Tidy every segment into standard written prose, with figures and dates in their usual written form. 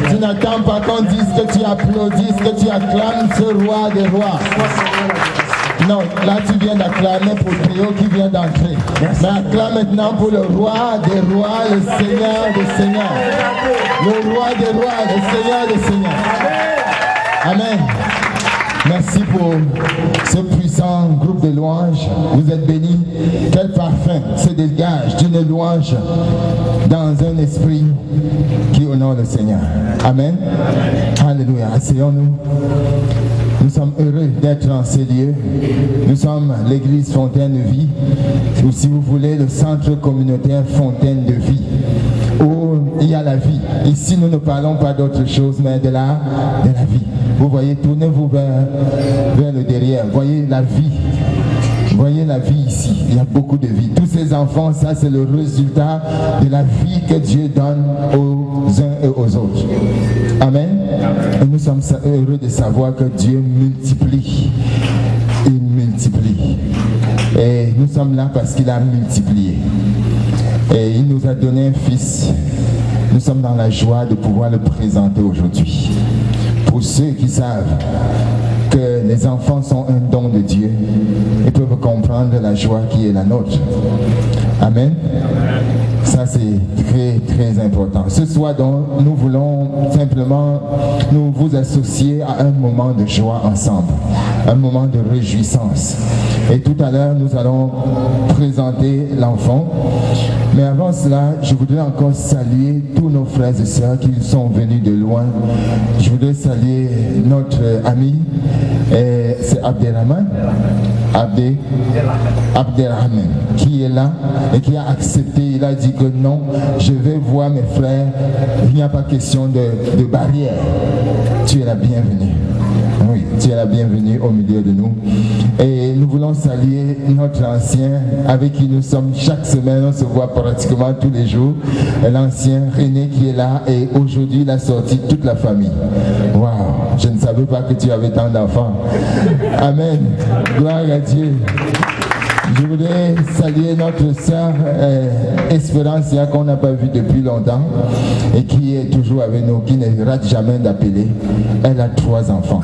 Tu n'attends pas qu'on dise que tu applaudisses, que tu acclames ce roi des rois. Non, là tu viens d'acclamer pour Théo qui vient d'entrer. Mais acclame maintenant pour le roi des rois, le Seigneur des seigneurs. Le roi des rois, le Seigneur des seigneurs. Amen. Merci pour ce puissant groupe de louanges. Vous êtes bénis. Quel parfum se dégage d'une louange dans un esprit qui honore le Seigneur. Amen. Alléluia. Asseyons-nous. Nous sommes heureux d'être en ces lieux. Nous sommes l'église Fontaine de Vie, ou si vous voulez, le centre communautaire Fontaine de Vie, où il y a la vie. Ici, nous ne parlons pas d'autre chose, mais de la vie. Vous voyez, tournez-vous vers le derrière. Voyez la vie. Voyez la vie ici. Il y a beaucoup de vie. Tous ces enfants, ça c'est le résultat de la vie que Dieu donne aux uns et aux autres. Amen. Et nous sommes heureux de savoir que Dieu multiplie. Il multiplie. Et nous sommes là parce qu'il a multiplié. Et il nous a donné un fils. Nous sommes dans la joie de pouvoir le présenter aujourd'hui. Pour ceux qui savent que les enfants sont un don de Dieu, ils peuvent comprendre la joie qui est la nôtre. Amen. Ça c'est très très important. Ce soir donc, nous voulons simplement nous vous associer à un moment de joie ensemble, un moment de réjouissance. Et tout à l'heure nous allons présenter l'enfant. Mais avant cela, je voudrais encore saluer tous nos frères et sœurs qui sont venus de loin. Je voudrais saluer notre ami, c'est Abderrahman, Abderrahman, qui est là et qui a accepté. Il a dit que non, je vais voir mes frères. Il n'y a pas question de barrière. Tu es la bienvenue. Oui, tu es la bienvenue au milieu de nous. Et nous voulons saluer notre ancien avec qui nous sommes chaque semaine, on se voit pratiquement tous les jours. L'ancien René qui est là et aujourd'hui il a sorti toute la famille. Waouh, je ne savais pas que tu avais tant d'enfants. Amen. Gloire à Dieu. Je voudrais saluer notre sœur Espérancia qu'on n'a pas vue depuis longtemps et qui est toujours avec nous, qui ne rate jamais d'appeler. Elle a 3 enfants.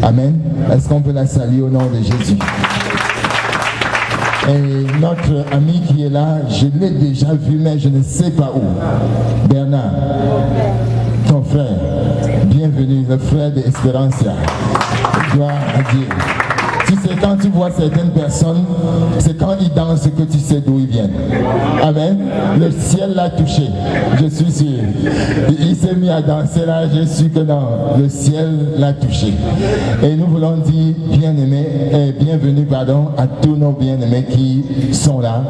Amen. Est-ce qu'on peut la saluer au nom de Jésus? Et notre ami qui est là, je l'ai déjà vu mais je ne sais pas où. Bernard, ton frère, bienvenue, le frère d'Espérancia. Gloire à Dieu. Tu sais, quand tu vois certaines personnes, c'est quand ils dansent que tu sais d'où ils viennent. Amen. Le ciel l'a touché, je suis sûr. Il s'est mis à danser là, je suis que non, le ciel l'a touché. Et nous voulons dire bienvenue à tous nos bien-aimés qui sont là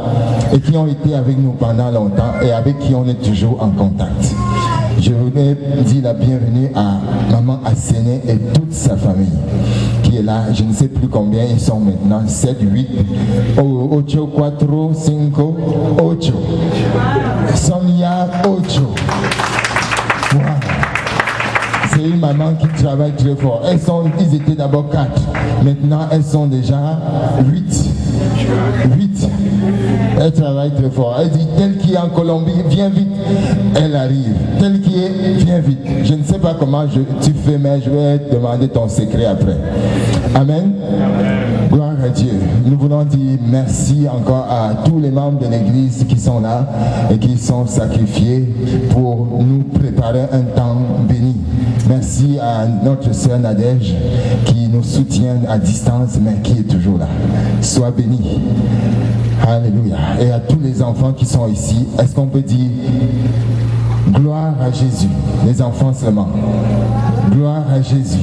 et qui ont été avec nous pendant longtemps et avec qui on est toujours en contact. Je voudrais dire la bienvenue à maman Asséné et toute sa famille qui est là. Je ne sais plus combien ils sont maintenant, 7, 8, 8, 4, 5, 8. Sonia 8. Wow. C'est une maman qui travaille très fort. Ils étaient d'abord 4. Maintenant, elles sont déjà 8. 8. Elle travaille très fort. Elle dit, tel qui est en Colombie, viens vite. Elle arrive. Tel qui est, viens vite. Je ne sais pas comment tu fais, mais je vais te demander ton secret après. Amen. Gloire à Dieu. Nous voulons dire merci encore à tous les membres de l'église qui sont là et qui sont sacrifiés pour nous préparer un temps béni. Merci à notre sœur Nadège qui nous soutient à distance mais qui est toujours là. Sois béni. Alléluia. Et à tous les enfants qui sont ici, est-ce qu'on peut dire gloire à Jésus? Les enfants seulement. Gloire à Jésus.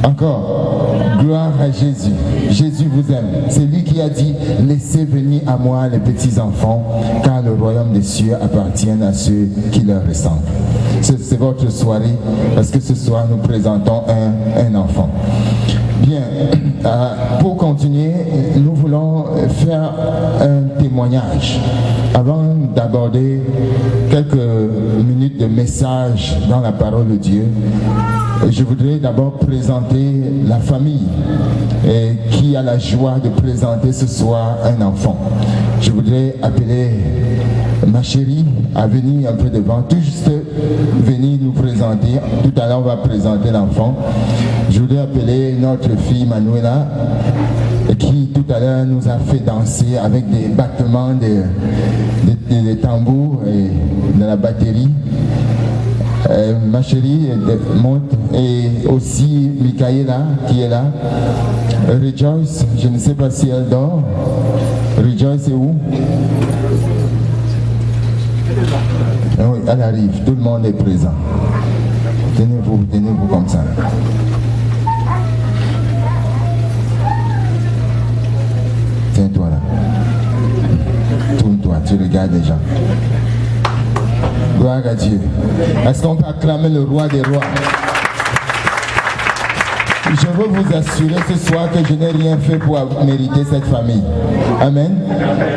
Encore. Gloire à Jésus. Jésus vous aime. C'est lui qui a dit, laissez venir à moi les petits enfants, car le royaume des cieux appartient à ceux qui leur ressemblent. C'est votre soirée, parce que ce soir nous présentons un enfant. Bien, pour continuer, nous voulons faire un témoignage. Avant d'aborder quelques minutes de message dans la parole de Dieu, je voudrais d'abord présenter la famille qui a la joie de présenter ce soir un enfant. Je voudrais appeler ma chérie à venir un peu devant, tout juste venir nous présenter. Tout à l'heure, on va présenter l'enfant. Je voudrais appeler notre fille Manuela, qui tout à l'heure nous a fait danser avec des battements des tambours et de la batterie. Ma chérie monte, et aussi Michaela qui est là. Rejoice, je ne sais pas si elle dort. Rejoice est où? Oui, elle arrive, tout le monde est présent. Tenez-vous comme ça. Tiens-toi là. Tourne-toi, tu regardes les gens. Gloire à Dieu. Est-ce qu'on peut acclamer le roi des rois? Je veux vous assurer ce soir que je n'ai rien fait pour mériter cette famille. Amen.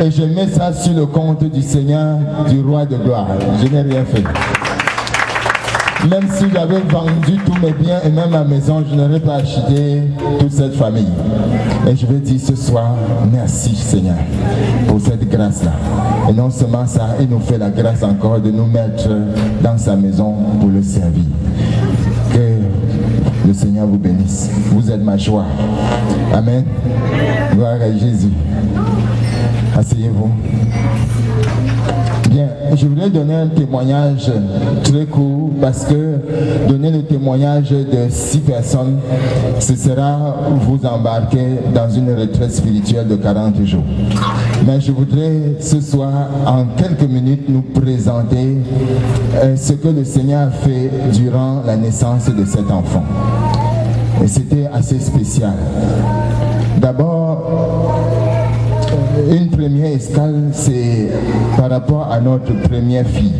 Et je mets ça sur le compte du Seigneur, du roi de gloire. Je n'ai rien fait. Même si j'avais vendu tous mes biens et même ma maison, je n'aurais pas acheté toute cette famille. Et je veux dire ce soir, merci Seigneur pour cette grâce-là. Et non seulement ça, il nous fait la grâce encore de nous mettre dans sa maison pour le servir. Que le Seigneur vous bénisse. Vous êtes ma joie. Amen. Gloire à Jésus. Asseyez-vous. Bien, je voudrais donner un témoignage très court parce que donner le témoignage de 6 personnes, ce sera vous embarquer dans une retraite spirituelle de 40 jours. Mais je voudrais ce soir, en quelques minutes, nous présenter ce que le Seigneur a fait durant la naissance de cet enfant. Et c'était assez spécial. D'abord, une première escale, c'est par rapport à notre première fille.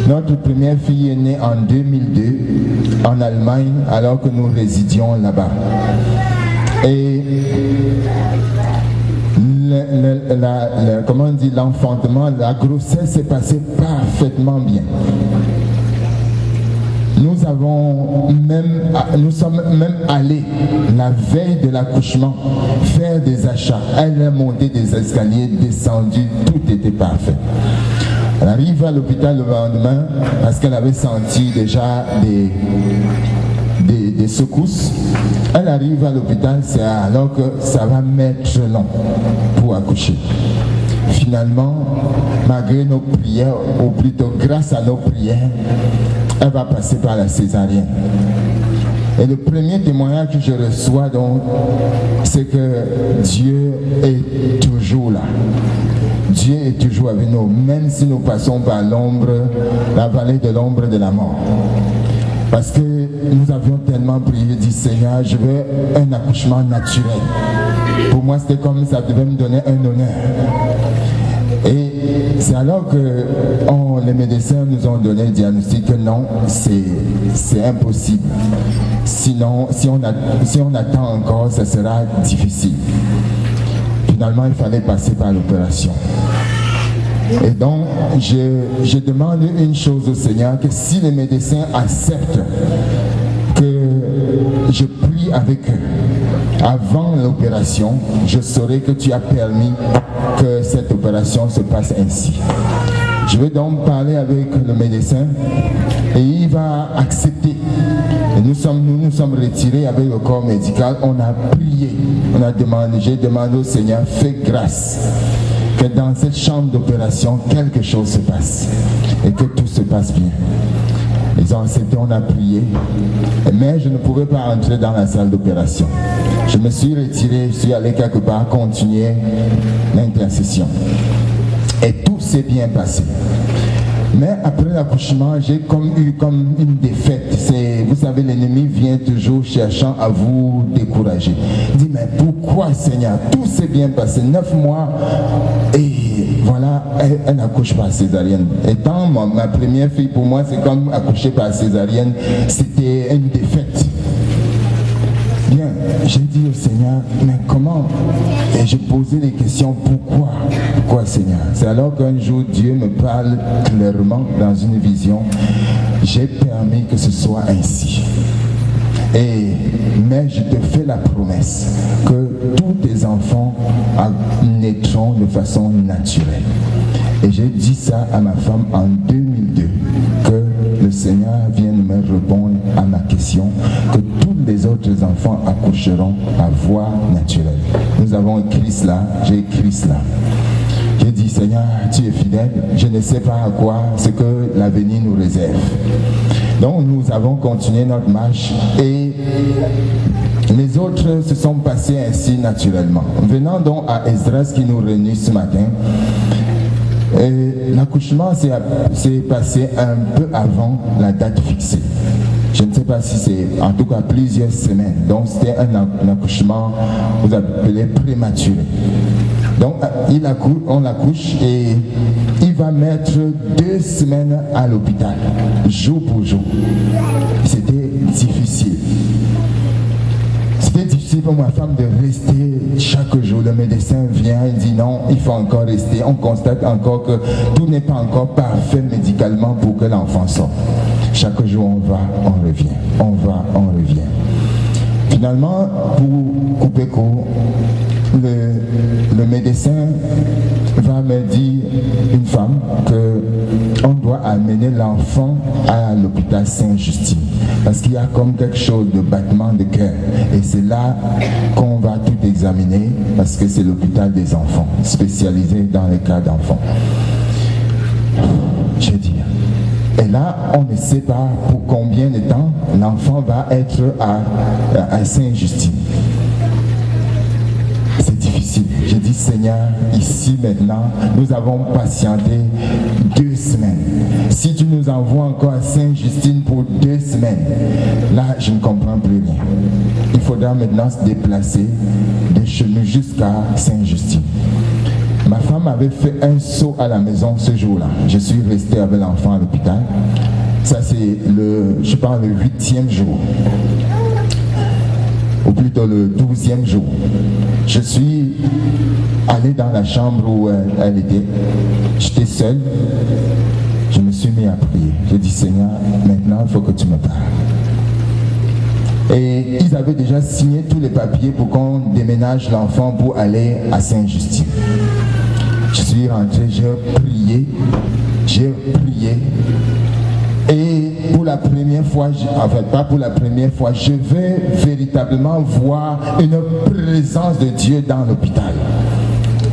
Notre première fille est née en 2002 en Allemagne alors que nous résidions là-bas. Et comment on dit, l'enfantement, la grossesse s'est passée parfaitement bien. Nous sommes même allés la veille de l'accouchement faire des achats. Elle est montée des escaliers, descendue, tout était parfait. Elle arrive à l'hôpital le lendemain parce qu'elle avait senti déjà des secousses. Elle arrive à l'hôpital, c'est alors que ça va mettre long pour accoucher. Finalement, malgré nos prières, ou plutôt grâce à nos prières, elle va passer par la césarienne. Et le premier témoignage que je reçois donc, c'est que Dieu est toujours là. Dieu est toujours avec nous, même si nous passons par la vallée de l'ombre de la mort. Parce que nous avions tellement prié, dit Seigneur, je veux un accouchement naturel. Pour moi, c'était comme ça devait me donner un honneur. Et c'est alors que les médecins nous ont donné le diagnostic que non, c'est impossible. Sinon, si on attend encore, ça sera difficile. Finalement, il fallait passer par l'opération. Et donc, je demande une chose au Seigneur, que si les médecins acceptent que je prie avec eux avant l'opération, je saurai que tu as permis que cette opération se passe ainsi. Je vais donc parler avec le médecin et il va accepter. Et nous sommes retirés avec le corps médical, on a prié, j'ai demandé au Seigneur, fais grâce que dans cette chambre d'opération, quelque chose se passe et que tout se passe bien. Ils ont accepté, on a prié, mais je ne pouvais pas entrer dans la salle d'opération. Je me suis retiré, je suis allé quelque part continuer l'intercession. Et tout s'est bien passé. Mais après l'accouchement, j'ai eu une défaite. Vous savez, l'ennemi vient toujours cherchant à vous décourager. Il dit, mais pourquoi Seigneur? Tout s'est bien passé, 9 mois, et voilà, elle accouche par césarienne. Étant ma première fille, pour moi, c'est comme accoucher par césarienne, c'était une défaite. Bien, j'ai dit au Seigneur, mais comment? Et j'ai posé des questions, pourquoi Seigneur? C'est alors qu'un jour Dieu me parle clairement dans une vision, j'ai permis que ce soit ainsi. Mais je te fais la promesse que tous tes enfants naîtront de façon naturelle. Et j'ai dit ça à ma femme en 2002, que le Seigneur vient de me répondre à ma question, que tous les autres enfants accoucheront à voie naturelle. Nous avons écrit cela, j'ai écrit cela. J'ai dit, Seigneur, tu es fidèle, je ne sais pas à quoi, ce que l'avenir nous réserve. Donc nous avons continué notre marche et les autres se sont passés ainsi naturellement. Venant donc à Esdras qui nous réunit ce matin, l'accouchement s'est passé un peu avant la date fixée. Je ne sais pas si c'est, en tout cas, plusieurs semaines. Donc c'était un accouchement, vous appelez prématuré. Donc on l'accouche et il va mettre 2 semaines à l'hôpital, jour pour jour. C'était difficile. C'était difficile pour ma femme de rester chaque jour. Le médecin vient et dit non, il faut encore rester. On constate encore que tout n'est pas encore parfait médicalement pour que l'enfant sorte. Chaque jour on va, on revient. On va, on revient. Finalement, pour couper court, le médecin va me dire, une femme, qu'on doit amener l'enfant à l'hôpital Sainte-Justine. Parce qu'il y a comme quelque chose de battement de cœur. Et c'est là qu'on va tout examiner, parce que c'est l'hôpital des enfants, spécialisé dans les cas d'enfants. Je veux dire. Et là, on ne sait pas pour combien de temps l'enfant va être à Sainte-Justine. C'est difficile. J'ai dit, Seigneur, ici maintenant, nous avons patienté 2 semaines. Si tu nous envoies encore à Sainte-Justine pour 2 semaines, là, je ne comprends plus rien. Il faudra maintenant se déplacer de chez nous jusqu'à Sainte-Justine. Ma femme avait fait un saut à la maison ce jour-là. Je suis resté avec l'enfant à l'hôpital. Ça c'est le 8e jour, ou plutôt le 12e jour. Je suis allé dans la chambre où elle était. J'étais seul. Je me suis mis à prier. J'ai dit, Seigneur, maintenant il faut que tu me parles. Et ils avaient déjà signé tous les papiers pour qu'on déménage l'enfant pour aller à Saint-Justine. Je suis rentré, j'ai prié. Et pour la première fois, pas pour la première fois, je vais véritablement voir une présence de Dieu dans l'hôpital.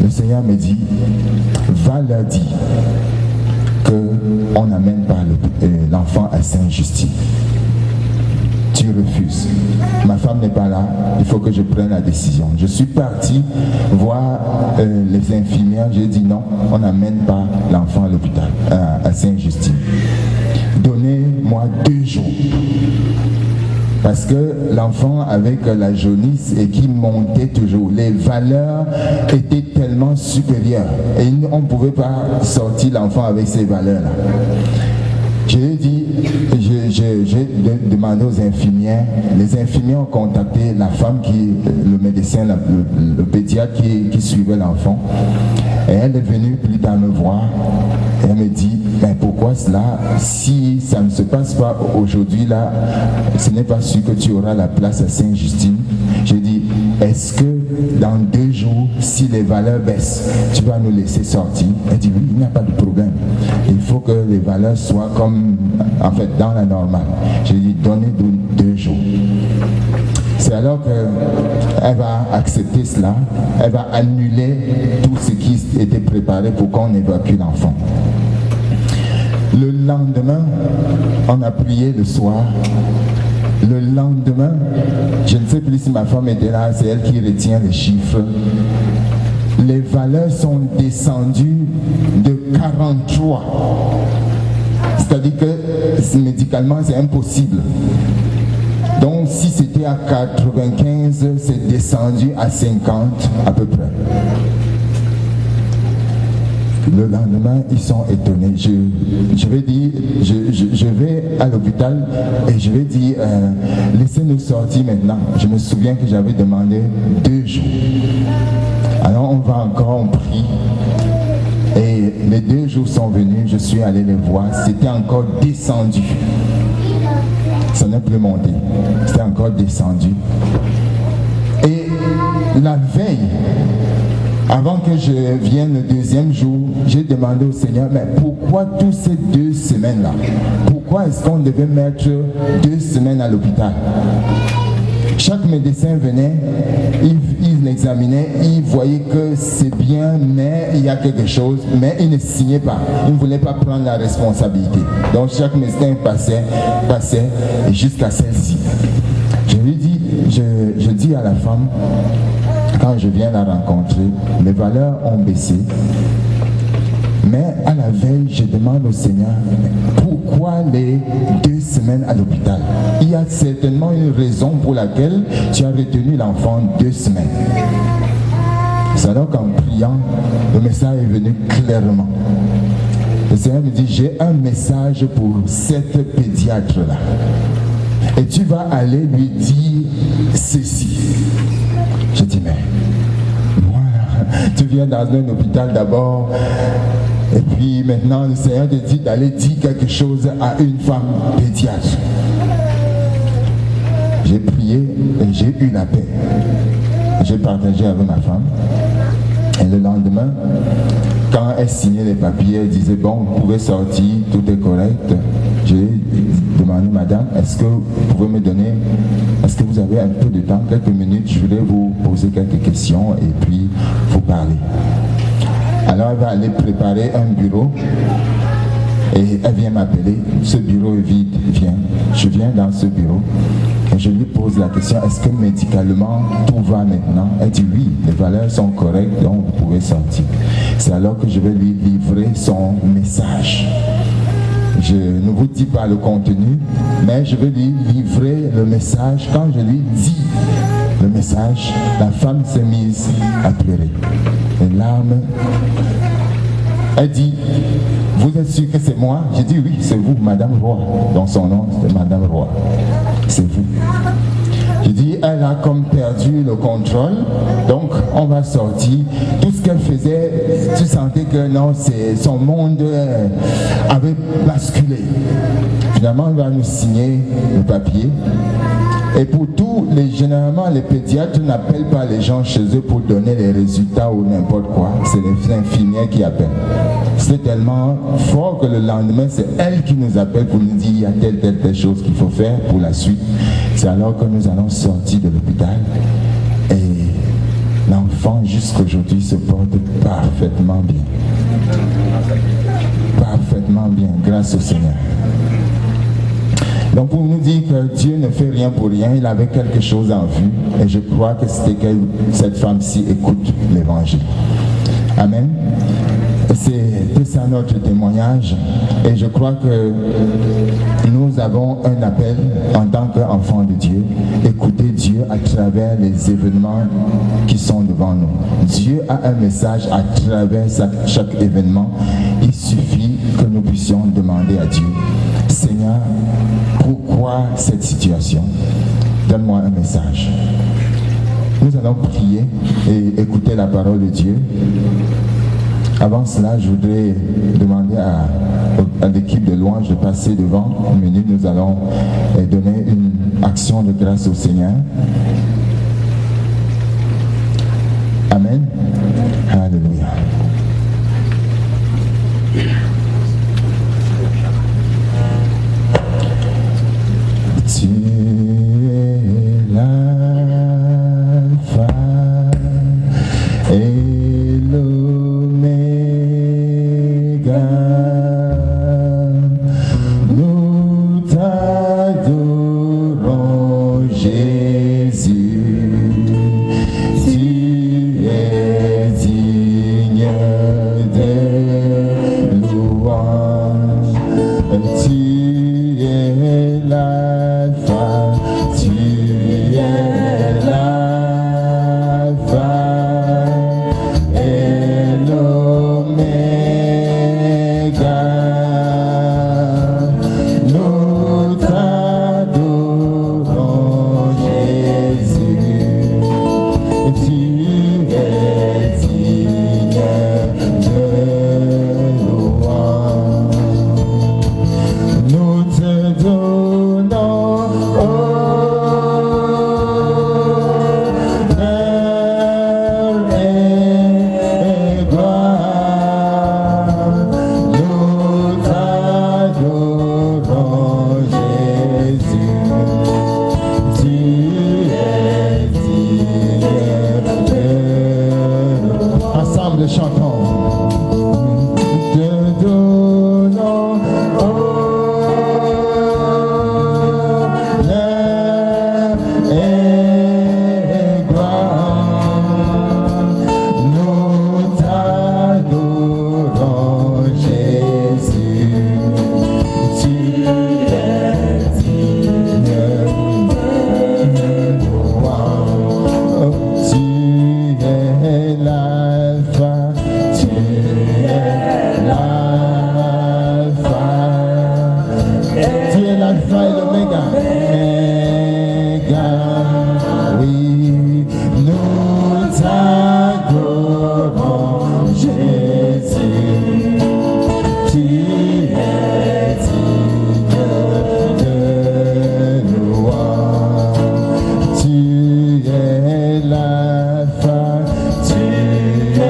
Le Seigneur me dit, va leur dire qu'on n'amène pas l'enfant à Saint-Justine. Tu refuses. Ma femme n'est pas là, il faut que je prenne la décision. Je suis parti voir les infirmières, j'ai dit non, on n'amène pas l'enfant à l'hôpital, à Saint-Justine. Donnez-moi 2 jours. Parce que l'enfant avec la jaunisse et qui montait toujours, les valeurs étaient tellement supérieures et on ne pouvait pas sortir l'enfant avec ces valeurs-là. J'ai dit, j'ai demandé aux infirmières, les infirmières ont contacté la femme le médecin, le pédiatre qui suivait l'enfant. Et elle est venue plus tard me voir et elle me dit, mais pourquoi cela, si ça ne se passe pas aujourd'hui là, ce n'est pas sûr que tu auras la place à Saint-Justine. J'ai dit, est-ce que dans 2 jours, si les valeurs baissent, tu vas nous laisser sortir? Elle dit, oui, il n'y a pas de problème. Il faut que les valeurs soient comme, en fait, dans la normale. J'ai dit, donnez-nous 2 jours. C'est alors qu'elle va accepter cela, elle va annuler tout ce qui était préparé pour qu'on évacue l'enfant. Le lendemain, on a prié le soir. Le lendemain, je ne sais plus si ma femme était là, c'est elle qui retient les chiffres. Les valeurs sont descendues de 43. C'est-à-dire que médicalement, c'est impossible. Donc, si c'était à 95, c'est descendu à 50 à peu près. Le lendemain, ils sont étonnés. Je vais dire, je vais à l'hôpital et je vais dire, laissez-nous sortir maintenant. Je me souviens que j'avais demandé 2 jours. Alors on va encore, on prie. Et les 2 jours sont venus, je suis allé les voir. C'était encore descendu. Ça n'est plus monté. C'était encore descendu. Et la veille, avant que je vienne le 2e jour, j'ai demandé au Seigneur, mais pourquoi toutes ces 2 semaines-là? Pourquoi est-ce qu'on devait mettre 2 semaines à l'hôpital? Chaque médecin venait, il l'examinait, il voyait que c'est bien, mais il y a quelque chose, mais il ne signait pas. Il ne voulait pas prendre la responsabilité. Donc chaque médecin passait jusqu'à celle-ci. Je lui dis, je dis à la femme, quand je viens la rencontrer, les valeurs ont baissé. Mais à la veille, je demande au Seigneur, pourquoi les 2 semaines à l'hôpital? Il y a certainement une raison pour laquelle tu as retenu l'enfant 2 semaines. C'est alors qu'en priant, le message est venu clairement. Le Seigneur me dit, j'ai un message pour cette pédiatre-là. Et tu vas aller lui dire ceci. Je dis, mais voilà, tu viens dans un hôpital d'abord, et puis maintenant le Seigneur te dit d'aller dire quelque chose à une femme pédiatre. J'ai prié et j'ai eu la paix. J'ai partagé avec ma femme. Et le lendemain, quand elle signait les papiers, elle disait, bon, vous pouvez sortir, tout est correct. J'ai demandé, madame, est-ce que vous pouvez me donner, est-ce que vous avez un peu de temps, quelques minutes, je voulais vous poser quelques questions et puis vous parler. Alors elle va aller préparer un bureau et elle vient m'appeler, ce bureau est vide, viens. Je viens dans ce bureau et je lui pose la question, est-ce que médicalement tout va maintenant? Elle dit oui, les valeurs sont correctes, donc vous pouvez sortir. C'est alors que je vais lui livrer son message. Je ne vous dis pas le contenu, mais je vais lui livrer le message. Quand je lui dis le message, la femme s'est mise à pleurer. Les larmes. Elle dit, vous êtes sûr que c'est moi? J'ai dit oui, c'est vous, Madame Roy. Dans son nom, c'était Madame Roy. C'est vous. J'ai dit, elle a comme perdu le contrôle, donc on va sortir. Tout ce qu'elle faisait, tu sentais que non, son monde avait basculé. Finalement, elle va nous signer le papier. Et pour tout, généralement, les pédiatres n'appellent pas les gens chez eux pour donner les résultats ou n'importe quoi. C'est les infirmières qui appellent. C'est tellement fort que le lendemain, c'est elle qui nous appelle pour nous dire il y a telle chose qu'il faut faire pour la suite. C'est alors que nous allons sortir de l'hôpital et l'enfant jusqu'aujourd'hui se porte parfaitement bien. Parfaitement bien, grâce au Seigneur. Donc pour nous dire que Dieu ne fait rien pour rien, il avait quelque chose en vue et je crois que c'était que cette femme-ci écoute l'évangile. Amen. C'est ça notre témoignage et je crois que nous avons un appel en tant qu'enfants de Dieu, écouter Dieu à travers les événements qui sont devant nous. Dieu a un message à travers chaque événement. Il suffit que nous puissions demander à Dieu, Seigneur, pourquoi cette situation? Donne-moi un message. Nous allons prier et écouter la parole de Dieu. Avant cela, je voudrais demander à l'équipe de louange de passer devant une minute. Nous allons donner une action de grâce au Seigneur. Amen. Alléluia. Tu es l'alpha et l'oméga. Nous t'adorons, Jésus. Tu es digne de louange. Tu es l'alpha, tu es l'alpha et l'oméga. Nous t'adorons, Jésus. Tu es digne de louange. Nous te donnons honneur et gloire. Nous t'adorons, Jésus. Tu es digne de louange. Ensemble, chantons. Te donnons honneur et gloire. Nous t'adorons, Jésus. Tu es digne de louange. Tu es l'alpha, tu es l'alpha. Tu es l'alpha et l'oméga. Oui, nous t'adorons, Jésus. Tu es digne de louange. Tu es l'alpha, tu es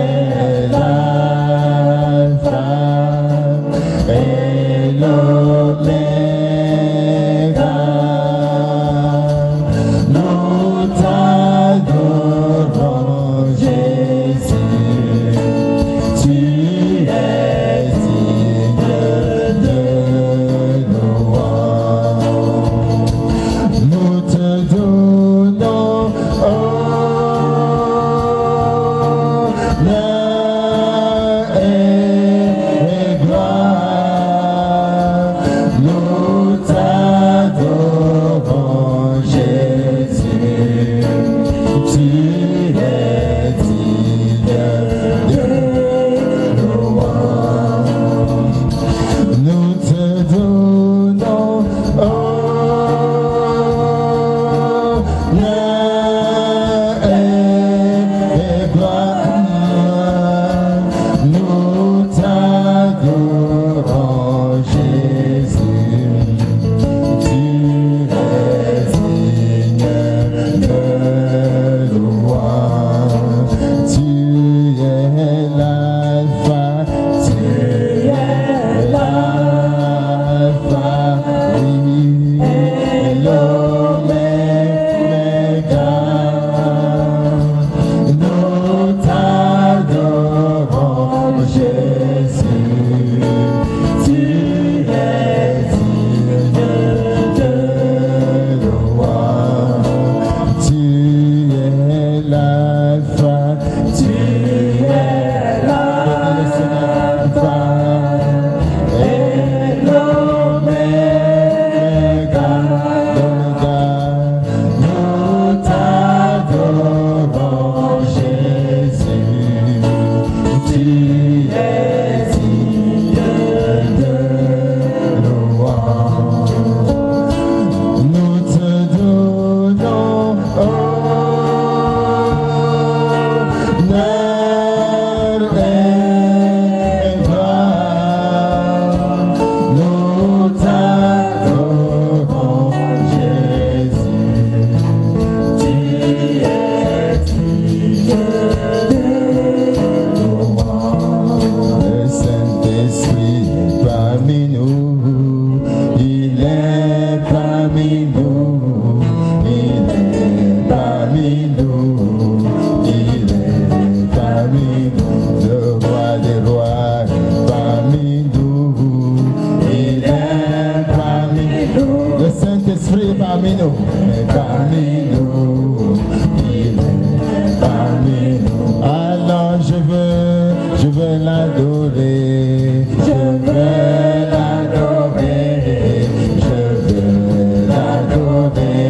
veux l'adorer, je veux l'adorer, je veux l'adorer,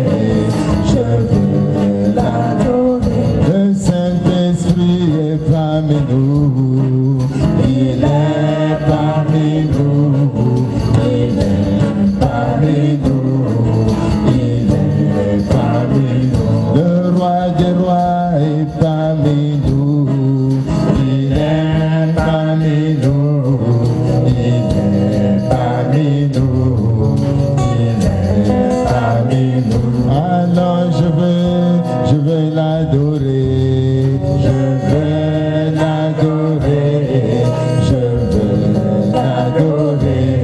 je veux l'adorer. Le Saint-Esprit est parmi nous, il est parmi nous, il est parmi nous, il est parmi nous. Le roi des rois est parmi nous, il est parmi nous, il est parmi nous, il est parmi nous. Alors je veux l'adorer, je veux l'adorer, je veux l'adorer,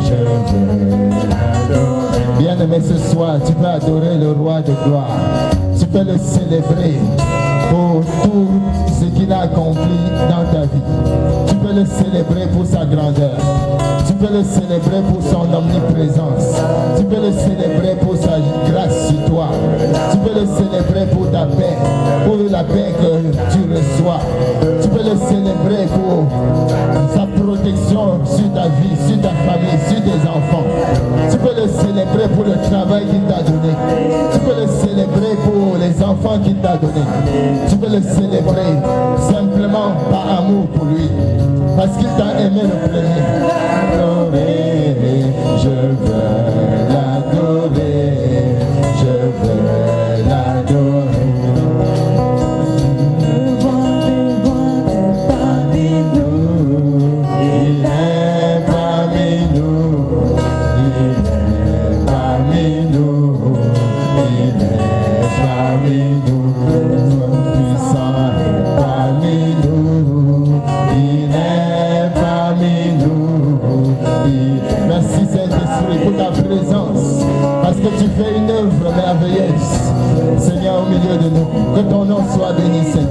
je veux l'adorer. Bien-aimé, ce soir, tu peux adorer le roi de gloire. Tu peux le célébrer pour tout ce qu'il a accompli dans ta vie. Tu peux le célébrer pour sa grandeur. Tu peux le célébrer pour son omniprésence. Tu peux le célébrer pour sa grâce sur toi. Tu peux le célébrer pour ta paix, pour la paix que tu reçois. Tu peux le célébrer pour sa protection sur ta vie, sur ta famille, sur tes enfants. Tu peux le célébrer pour le travail qu'il t'a donné. Tu peux le célébrer pour les enfants qu'il t'a donné. Tu peux le célébrer simplement par amour pour lui, parce qu'il t'a aimé le premier. L'adorer, je veux l'adorer, je veux l'adorer. Le roi est parmi nous, il est parmi nous, il est parmi nous, il est parmi nous. Le puissant est parmi nous, il est parmi nous. Merci Saint-Esprit pour ta présence, parce que tu fais une œuvre merveilleuse, Seigneur, au milieu de nous. Que ton nom soit béni, Seigneur.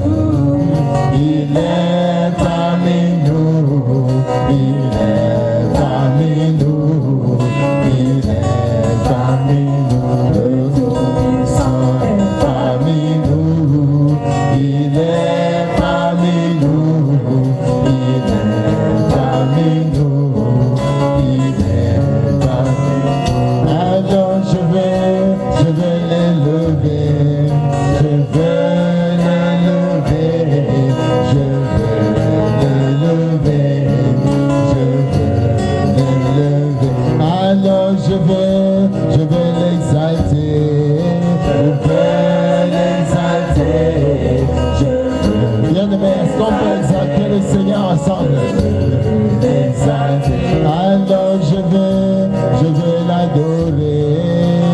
Il est parmi nous, il est parmi nous, il est parmi nous. Le Tout-Puissant est parmi nous, il est parmi nous, il est parmi nous, il est parmi nous. Alors je veux l'élever, je veux l'élever, je veux l'élever, je veux l'élever. Alors je veux l'exalter, je veux l'exalter, je veux. Bien-aimé, est-ce qu'on peut exalter le Seigneur ensemble? L'exalter. Alors je veux l'adorer, je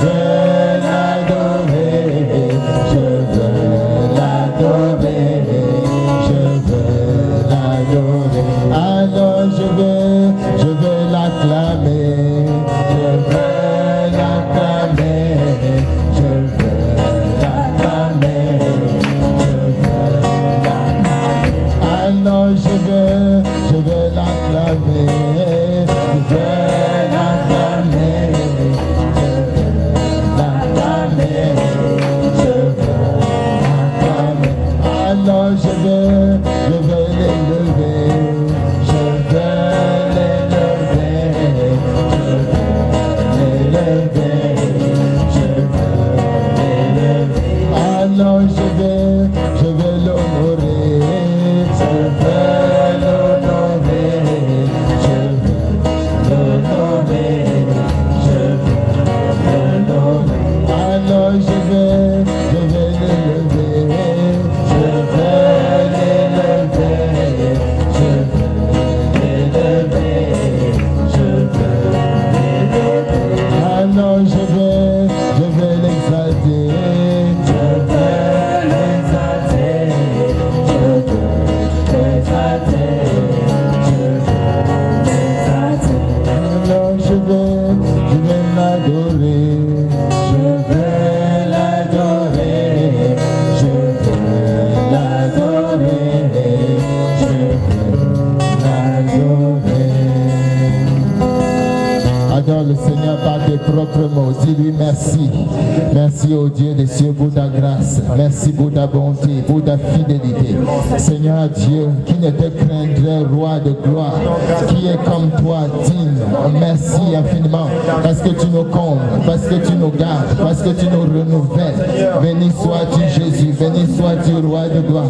veux l'adorer, je veux l'adorer, je veux l'adorer. Alors je veux l'acclamer, je veux l'acclamer, je veux l'acclamer, je veux l'acclamer. Alors je veux l'acclamer, je veux l'acclamer, je veux l'acclamer. Alors je veux l'élever, je veux l'élever, je veux l'élever, je veux l'élever. Alors je veux l'honorer, je veux l'honorer, je veux l'honorer, je veux l'honorer. Alors je veux l'élever, je veux l'élever, tes propres mots. Dis-lui merci. Merci au Dieu des cieux pour ta grâce. Merci pour ta bonté, pour ta fidélité. Seigneur Dieu, qui ne te craindrait, roi de gloire, qui est comme toi, digne. Merci infiniment parce que tu nous combles, parce que tu nous gardes, parce que tu nous renouvelles. Béni sois-tu Jésus, béni sois-tu roi de gloire.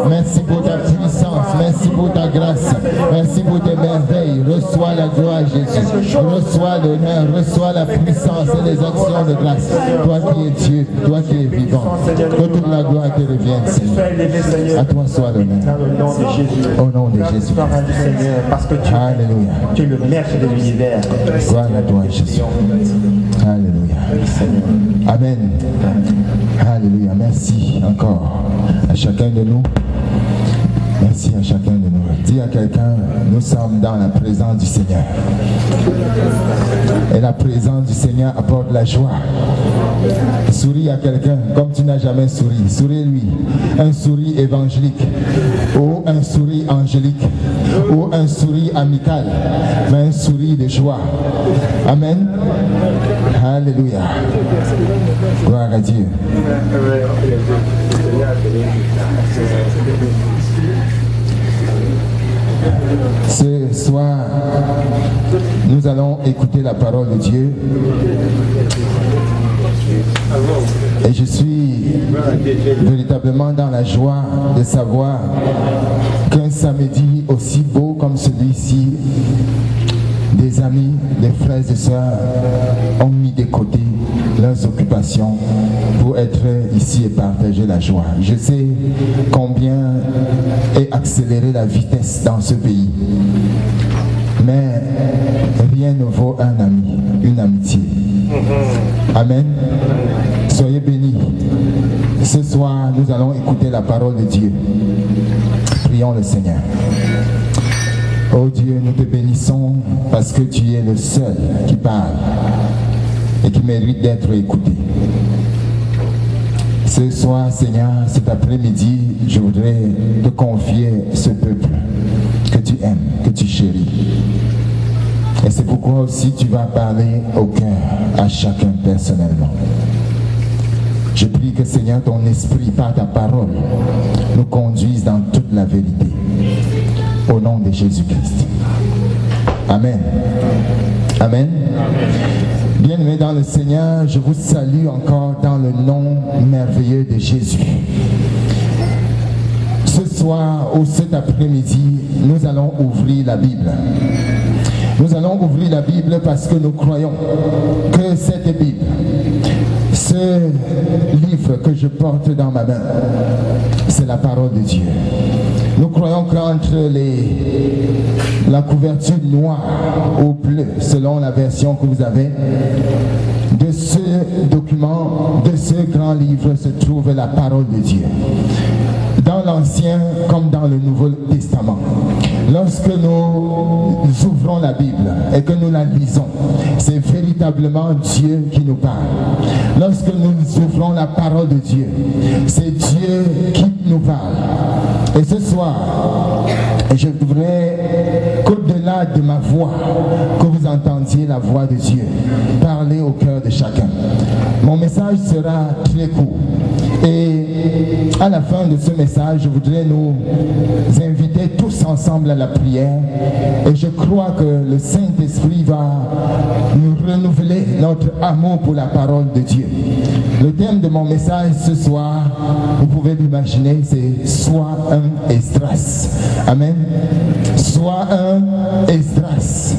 Merci pour ta puissance, merci pour ta grâce, merci pour tes merveilles. Reçois la gloire Jésus, reçois l'honneur, reçois la puissance et les actions de grâce. Toi qui es Dieu, toi qui es vivant, que toute la gloire te revienne Seigneur. À toi soit l'honneur. Au nom de Jésus. Seigneur, parce que Alléluia. Tu es le maître de l'univers. Gloire à toi Jésus. Alléluia. Amen. Alléluia. Merci encore à chacun de nous. Merci à chacun de nous. Dis à quelqu'un, nous sommes dans la présence du Seigneur. Et la présence du Seigneur apporte la joie. Souris à quelqu'un comme tu n'as jamais souri. Souris-lui. Un sourire évangélique, ou un sourire angélique, ou un sourire amical, mais un sourire de joie. Amen. Alléluia. Gloire à Dieu. Ce soir, nous allons écouter la parole de Dieu. Et je suis véritablement dans la joie de savoir qu'un samedi aussi beau comme celui-ci, des amis, des frères et sœurs ont mis de côté leurs occupations pour être ici et partager la joie. Je sais combien est accélérée la vitesse dans ce pays. Mais rien ne vaut un ami, une amitié. Amen. Soyez bénis. Ce soir, nous allons écouter la parole de Dieu. Prions le Seigneur. Oh Dieu, nous te bénissons parce que tu es le seul qui parle et qui mérite d'être écouté. Ce soir, Seigneur, cet après-midi, je voudrais te confier ce peuple que tu aimes, que tu chéris. Et c'est pourquoi aussi tu vas parler au cœur à chacun personnellement. Je prie que, Seigneur, ton esprit, par ta parole, nous conduise dans toute la vérité. Au nom de Jésus-Christ. Amen. Amen. Bien-aimés dans le Seigneur, je vous salue encore dans le nom merveilleux de Jésus. Ce soir ou cet après-midi, nous allons ouvrir la Bible. Nous allons ouvrir la Bible parce que nous croyons que cette Bible, ce livre que je porte dans ma main, c'est la parole de Dieu. Nous croyons qu'entre la couverture noire ou bleue, selon la version que vous avez, de ce document, de ce grand livre se trouve la parole de Dieu. Dans l'Ancien comme dans le Nouveau Testament. Lorsque nous ouvrons la Bible et que nous la lisons, c'est véritablement Dieu qui nous parle. Lorsque nous ouvrons la parole de Dieu, c'est Dieu qui nous parle. Et ce soir, je voudrais qu'au-delà de ma voix, que vous entendiez la voix de Dieu parler au cœur de chacun. Mon message sera très court. Et à la fin de ce message, je voudrais nous inviter tous ensemble à la prière. Et je crois que le Saint-Esprit va nous renouveler notre amour pour la parole de Dieu. Le thème de mon message ce soir, vous pouvez l'imaginer, c'est « Sois un Esdras ». Amen. Sois un Esdras.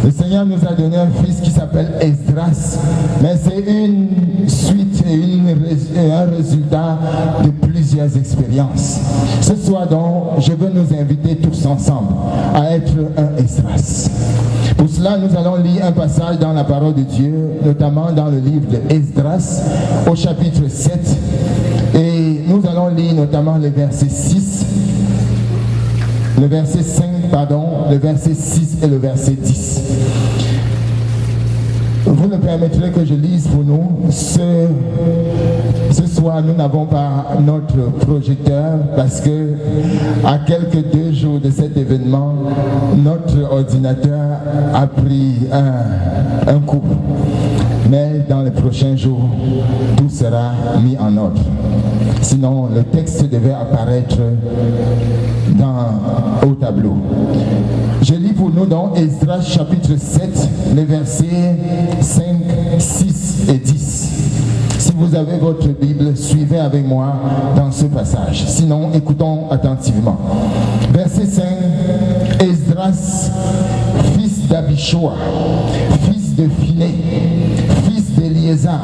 Le Seigneur nous a donné un fils qui s'appelle Esdras, mais c'est une suite et un résultat de plusieurs expériences. Ce soir donc, je veux nous inviter tous ensemble à être un Esdras. Pour cela, nous allons lire un passage dans la parole de Dieu, notamment dans le livre de Esdras, au chapitre 7. Et nous allons lire notamment le verset 6, le verset 5, pardon, le verset 6 et le verset 10. Vous me permettrez que je lise pour nous. Ce soir, nous n'avons pas notre projecteur parce que à quelques 2 jours de cet événement, notre ordinateur a pris un coup. Mais dans les prochains jours, tout sera mis en ordre. Sinon, le texte devait apparaître au tableau. Je lis pour nous dans Esdras chapitre 7, les versets 5, 6 et 10. Si vous avez votre Bible, suivez avec moi dans ce passage. Sinon, écoutons attentivement. Verset 5, Esdras, fils d'Abishua, fils de Phiné, fils d'Éléazar,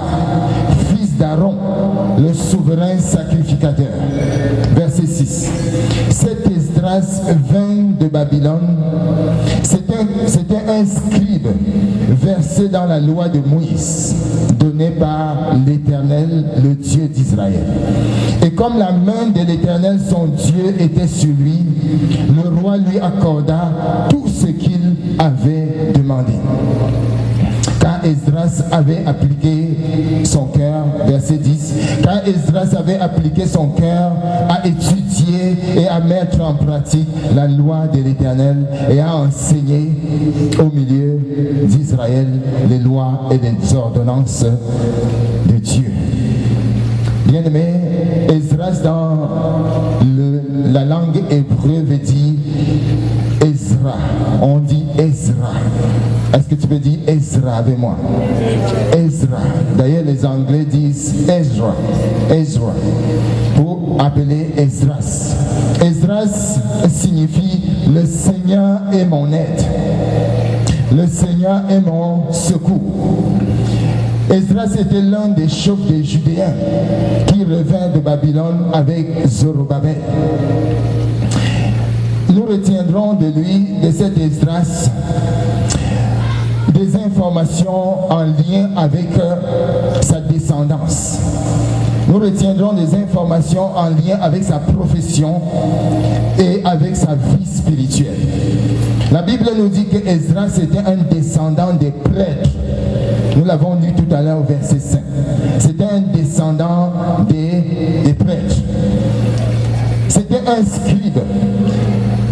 fils d'Aaron, le souverain sacrificateur. Verset 6. Cet Esdras vint de Babylone. C'était un scribe versé dans la loi de Moïse, donné par l'Éternel, le Dieu d'Israël. Et comme la main de l'Éternel, son Dieu, était sur lui, le roi lui accorda tout ce qu'il avait demandé. Car Esdras avait appliqué son cœur, verset 10, car Esdras avait appliqué son cœur à étudier et à mettre en pratique la loi de l'Éternel et à enseigner au milieu d'Israël les lois et les ordonnances de Dieu. Bien-aimé, Esdras dans la langue hébreu veut dire Ezra. On dit Ezra. Est-ce que tu peux dire Ezra avec moi? Ezra. D'ailleurs, les Anglais disent Ezra. Ezra. Pour appeler Esdras. Esdras signifie le Seigneur est mon aide. Le Seigneur est mon secours. Esdras était l'un des chefs des Judéens qui revint de Babylone avec Zorobabel. Nous retiendrons de lui, de cet Esdras, des informations en lien avec sa descendance. Nous retiendrons des informations en lien avec sa profession et avec sa vie spirituelle. La Bible nous dit que Esdras était un descendant des prêtres. Nous l'avons lu tout à l'heure au verset 5. C'était un descendant des prêtres. C'était un scribe.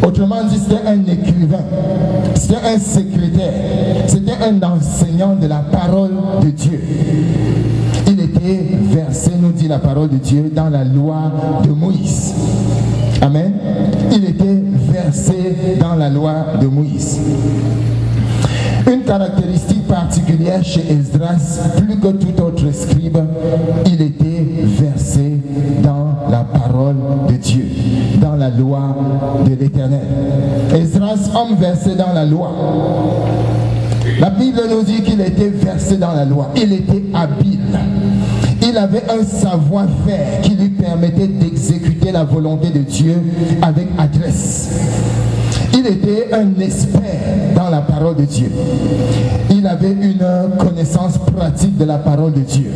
Autrement dit, c'était un écrivain. C'était un secrétaire. C'était un enseignant de la parole de Dieu. Il était versé, nous dit la parole de Dieu, dans la loi de Moïse. Amen. Il était versé dans la loi de Moïse. Une caractéristique particulière chez Esdras, plus que tout autre scribe, il était versé dans la parole de Dieu, dans la loi de l'Éternel. Esdras, homme versé dans la loi. La Bible nous dit qu'il était versé dans la loi. Il était habile. Il avait un savoir-faire qui lui permettait d'exécuter la volonté de Dieu avec adresse. Il était un expert dans la parole de Dieu. Il avait une connaissance pratique de la parole de Dieu.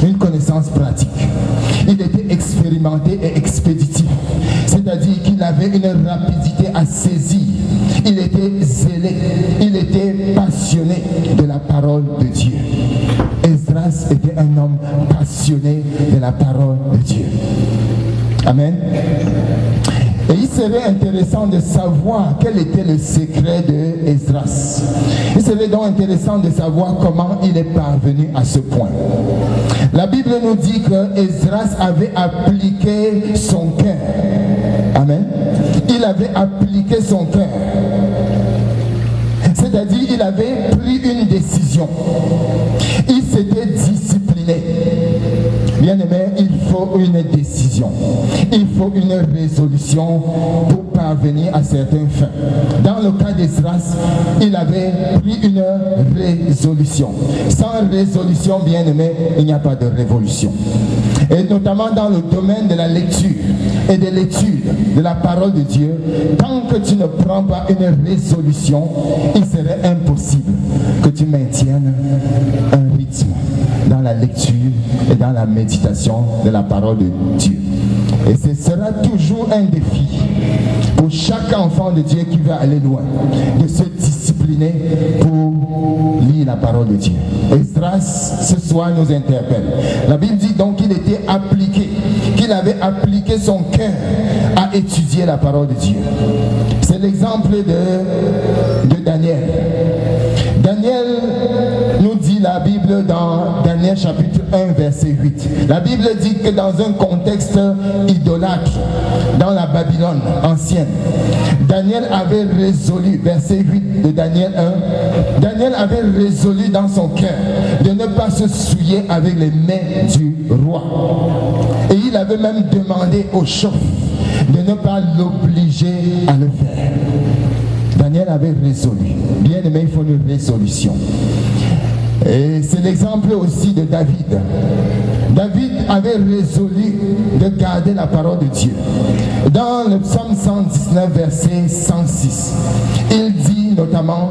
Une connaissance pratique. Il était expérimenté et expéditif. C'est-à-dire qu'il avait une rapidité à saisir. Il était zélé. Il était passionné de la parole de Dieu. Esdras était un homme passionné de la parole de Dieu. Amen. Et il serait intéressant de savoir quel était le secret de Esdras. Il serait donc intéressant de savoir comment il est parvenu à ce point. La Bible nous dit que Esdras avait appliqué son cœur. Amen. Il avait appliqué son cœur. C'est-à-dire il avait pris une décision. Il s'était discipliné. Bien-aimé, il faut une décision. Il faut une résolution pour parvenir à certaines fins. Dans le cas d'Esdras, il avait pris une résolution. Sans résolution, bien-aimé, il n'y a pas de révolution. Et notamment dans le domaine de la lecture et de l'étude de la parole de Dieu, tant que tu ne prends pas une résolution, il serait impossible que tu maintiennes un rythme dans la lecture et dans la méditation de la parole de Dieu. Et ce sera toujours un défi pour chaque enfant de Dieu qui veut aller loin, de se discipliner discipliné pour lire la parole de Dieu. Esdras, ce soir, nous interpelle. La Bible dit donc qu'il était appliqué, qu'il avait appliqué son cœur à étudier la parole de Dieu. C'est l'exemple de Daniel. Daniel nous dit la Bible dans Daniel chapitre 1 verset 8. La Bible dit que dans un contexte idolâtre, dans la Babylone ancienne, Daniel avait résolu, verset 8 de Daniel 1, Daniel avait résolu dans son cœur de ne pas se souiller avec les mains du roi. Et il avait même demandé au chef de ne pas l'obliger à le faire. Daniel avait résolu. Bien aimé, il faut une résolution. Et c'est l'exemple aussi de David. David avait résolu de garder la parole de Dieu. Dans le psaume 119, verset 106, il dit notamment: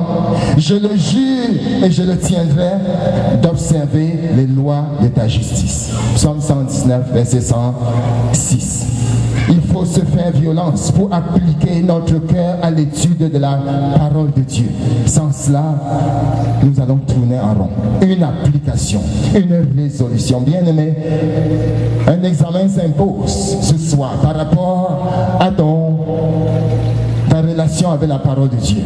je le jure et je le tiendrai d'observer les lois de ta justice. Psaume 119, verset 106. Il faut se faire violence pour appliquer notre cœur à l'étude de la parole de Dieu. Sans cela, nous allons tourner en rond. Une application, une résolution. Bien aimé, un examen s'impose ce soir par rapport à ta relation avec la parole de Dieu,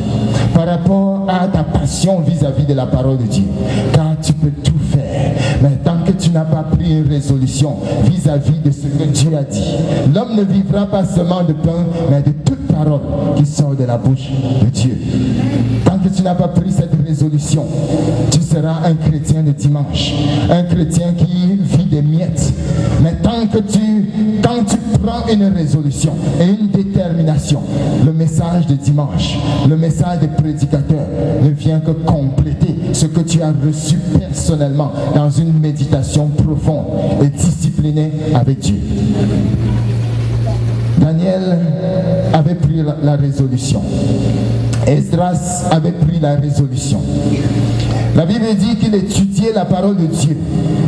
par rapport à ta passion vis-à-vis de la parole de Dieu. Car tu peux tout faire, mais tant que tu n'as pas pris une résolution vis-à-vis de ce que Dieu a dit, l'homme ne vivra pas seulement de pain, mais de toute parole qui sort de la bouche de Dieu. Tant que tu n'as pas pris cette résolution, tu seras un chrétien de dimanche, un chrétien qui vit des miettes. Mais quand tu prends une résolution et une détermination, le message de dimanche, le message des prédicateurs ne vient que compléter ce que tu as reçu personnellement dans une méditation profonde et disciplinée avec Dieu. Daniel avait pris la résolution. Esdras avait pris la résolution. La Bible dit qu'il étudiait la parole de Dieu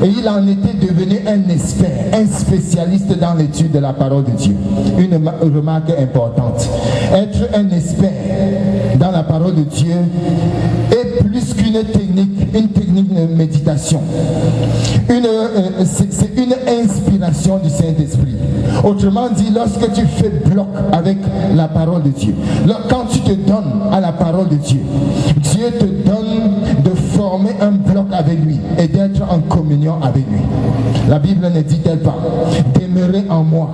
et il en était devenu un expert, un spécialiste dans l'étude de la parole de Dieu. Une remarque importante: être un expert dans la parole de Dieu est plus qu'une technique de méditation. C'est une inspiration du Saint-Esprit. Autrement dit, lorsque tu fais bloc avec la parole de Dieu, quand tu te donnes à la parole de Dieu, Dieu te donne de former un bloc avec lui et d'être en communion avec lui. La Bible ne dit-elle pas: demeurez en moi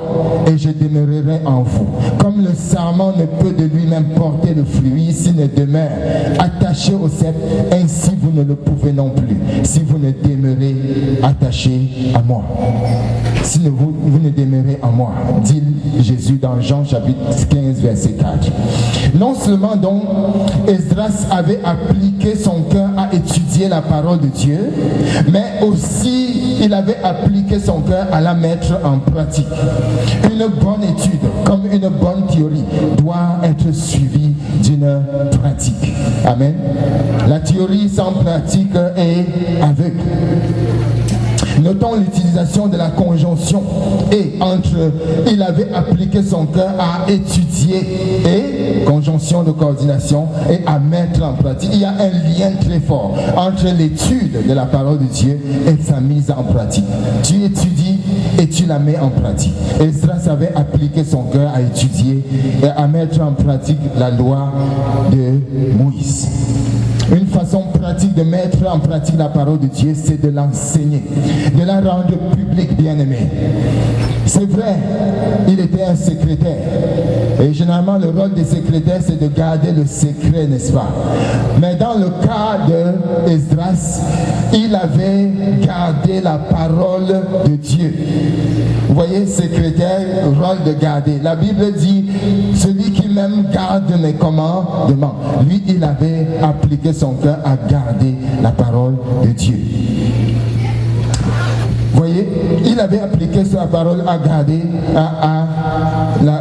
et je demeurerai en vous. Comme le sarment ne peut de lui-même porter le fruit s'il ne demeure attaché au cep, ainsi vous ne le pouvez non plus si vous ne demeurez attaché à moi. Si vous ne demeurez en moi, dit Jésus dans Jean chapitre 15 verset 4. Non seulement donc Esdras avait appliqué son cœur à étudier la parole de Dieu, mais aussi il avait appliqué son cœur à la mettre en pratique. Une bonne étude, comme une bonne théorie, doit être suivie d'une pratique. Amen. La théorie sans pratique est aveugle. Notons l'utilisation de la conjonction et entre il avait appliqué son cœur à étudier et conjonction de coordination et à mettre en pratique. Il y a un lien très fort entre l'étude de la parole de Dieu et sa mise en pratique. Tu étudies et tu la mets en pratique. Esdras avait appliqué son cœur à étudier et à mettre en pratique la loi de Moïse. Une façon pratique de mettre en pratique la parole de Dieu, c'est de l'enseigner, de la rendre publique, bien-aimé. C'est vrai, il était un secrétaire. Et généralement, le rôle des secrétaires, c'est de garder le secret, n'est-ce pas? Mais dans le cas de Esdras, il avait gardé la parole de Dieu. Vous voyez, secrétaire, rôle de garder. La Bible dit, celui qui même garde mes commandements. Lui, il avait appliqué son cœur à garder la parole de Dieu. Vous voyez, il avait appliqué sa parole à garder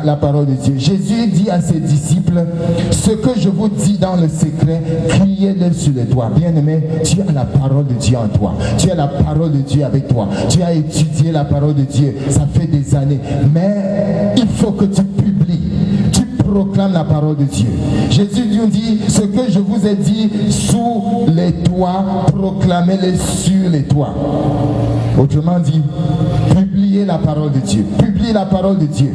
la parole de Dieu. Jésus dit à ses disciples: ce que je vous dis dans le secret, criez-le sur les toits. Bien-aimé, tu as la parole de Dieu en toi. Tu as la parole de Dieu avec toi. Tu as étudié la parole de Dieu. Ça fait des années. Mais il faut que tu publies, tu proclame la parole de Dieu. Jésus nous dit, ce que je vous ai dit sous les toits, proclamez-les sur les toits. Autrement dit, publiez la parole de Dieu. Publie la parole de Dieu.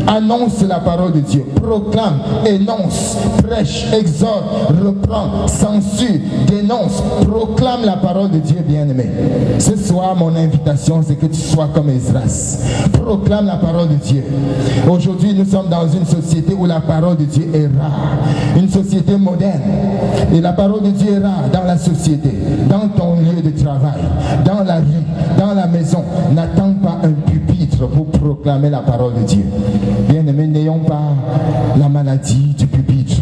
Annonce la parole de Dieu. Proclame, énonce, prêche, exhorte, reprend, censure, dénonce. Proclame la parole de Dieu, bien-aimé. Ce soir, mon invitation, c'est que tu sois comme Esdras. Proclame la parole de Dieu. Aujourd'hui, nous sommes dans une société où la parole de Dieu est rare. Une société moderne. Et la parole de Dieu est rare dans la société, dans ton lieu de travail, dans la rue, dans la maison. N'attends pas un pupitre pour proclamer la parole de Dieu. Bien-aimés, n'ayons pas la maladie du pupitre,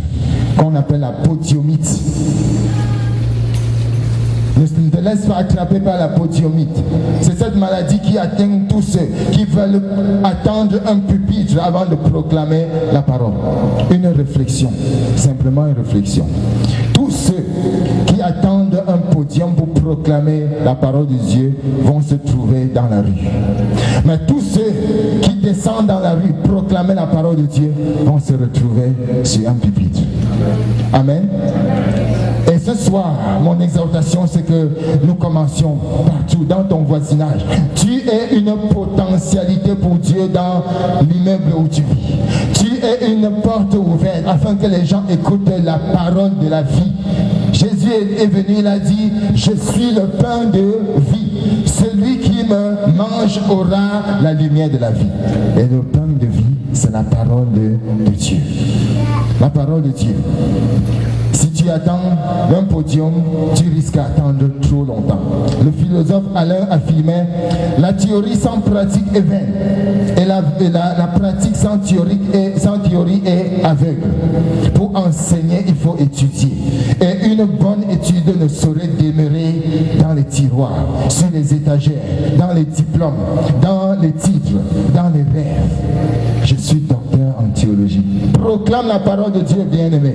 qu'on appelle la podiomite. Ne te laisse pas attraper par la podiomite. C'est cette maladie qui atteint tous ceux qui veulent attendre un pupitre avant de proclamer la parole. Une réflexion, simplement une réflexion. Tous ceux qui attendent un podium pour proclamer la parole de Dieu vont se trouver dans la rue. Mais tous ceux qui descendent dans la rue proclamer la parole de Dieu vont se retrouver sur un pupitre. Amen. Et ce soir, mon exhortation, c'est que nous commencions partout, dans ton voisinage. Tu es une potentialité pour Dieu dans l'immeuble où tu vis. Tu es une porte ouverte afin que les gens écoutent la parole de la vie. Jésus est venu, il a dit, je suis le pain de vie. Celui qui me mange aura la lumière de la vie. Et le pain de vie, c'est la parole de Dieu. La parole de Dieu. Si tu attends d'un podium, tu risques d'attendre trop longtemps. Le philosophe Alain affirmait, la théorie sans pratique est vaine. Et la pratique sans théorie est aveugle. Pour enseigner, il faut étudier. Et une bonne étude ne saurait demeurer dans les tiroirs, sur les étagères, dans les diplômes, dans les titres, dans les rêves. Je suis docteur en théologie. Proclame la parole de Dieu, bien-aimé.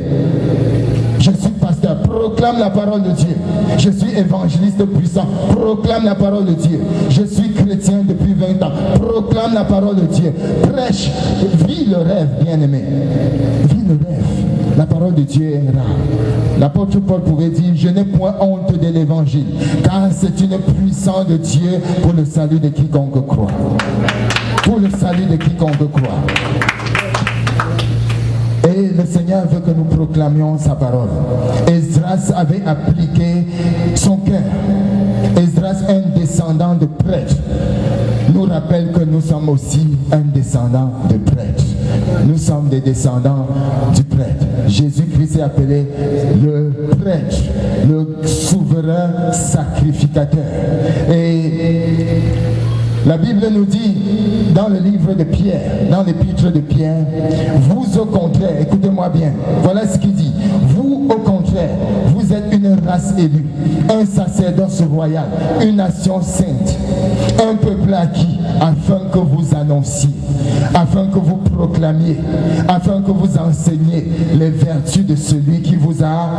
Je suis pasteur, proclame la parole de Dieu. Je suis évangéliste puissant, proclame la parole de Dieu. Je suis chrétien depuis 20 ans, proclame la parole de Dieu. Prêche, vis le rêve, bien-aimé. Vis le rêve. La parole de Dieu est rare. L'apôtre Paul pouvait dire, je n'ai point honte de l'évangile, car c'est une puissance de Dieu pour le salut de quiconque croit. Pour le salut de quiconque croit. Et le Seigneur veut que nous proclamions sa parole. Esdras avait appliqué son cœur. Esdras, un descendant de prêtre, nous rappelle que nous sommes aussi un descendant de prêtre. Nous sommes des descendants du prêtre. Jésus-Christ est appelé le prêtre, le souverain sacrificateur. Et la Bible nous dit dans le livre de Pierre, dans l'épître de Pierre, vous au contraire, écoutez-moi bien, voilà ce qu'il dit, vous au contraire, vous êtes une race élue, un sacerdoce royal, une nation sainte, un peuple acquis, afin que vous annonciez, afin que vous proclamiez, afin que vous enseigniez les vertus de celui qui vous a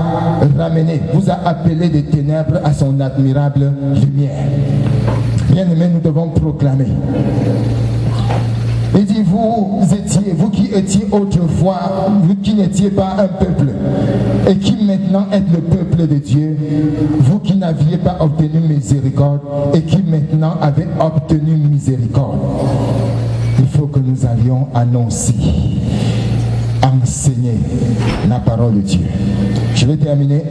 ramené, vous a appelé des ténèbres à son admirable lumière. Bien-aimés, nous devons proclamer. Il dit, vous qui étiez autrefois, vous qui n'étiez pas un peuple, et qui maintenant êtes le peuple de Dieu, vous qui n'aviez pas obtenu miséricorde, et qui maintenant avez obtenu miséricorde. Il faut que nous allions annoncer, enseigner la parole de Dieu. Je vais terminer.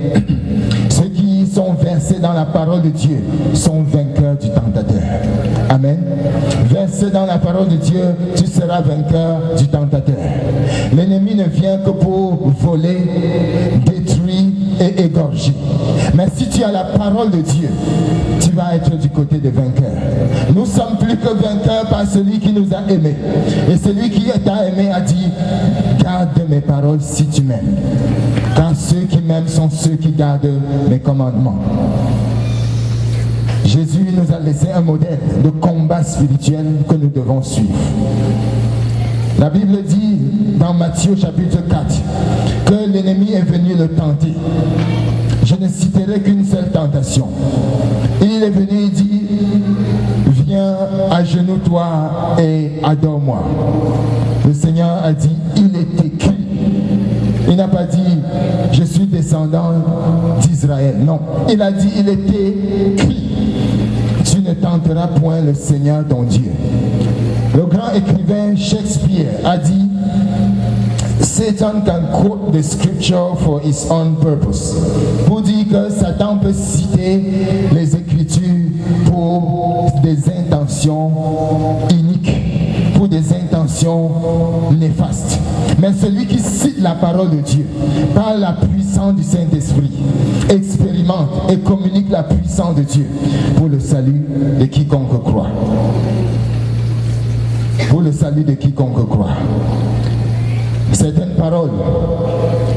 Ceux qui sont versés dans la parole de Dieu sont vainqueurs du tentateur. Amen. Versé dans la parole de Dieu, tu seras vainqueur du tentateur. L'ennemi ne vient que pour voler, détruire et égorger. Mais si tu as la parole de Dieu, tu vas être du côté des vainqueurs. Nous sommes plus que vainqueurs par celui qui nous a aimés. Et celui qui t'a aimé a dit, garde mes paroles si tu m'aimes. Car ceux qui m'aiment sont ceux qui gardent mes commandements. Jésus nous a laissé un modèle de combat spirituel que nous devons suivre. La Bible dit dans Matthieu chapitre 4 que l'ennemi est venu le tenter. Je ne citerai qu'une seule tentation. Il est venu et dit, viens, agenouille-toi et adore-moi. Le Seigneur a dit, il est écrit. Il n'a pas dit, je suis descendant d'Israël. Non, il a dit, il était écrit, tu ne tenteras point le Seigneur ton Dieu. Le grand écrivain Shakespeare a dit, Satan can quote the scripture for his own purpose. Pour dire que Satan peut citer les Écritures pour des intentions iniques, pour des intentions néfastes. Mais celui qui cite la parole de Dieu par la puissance du Saint-Esprit expérimente et communique la puissance de Dieu pour le salut de quiconque croit. Pour le salut de quiconque croit. Certaines paroles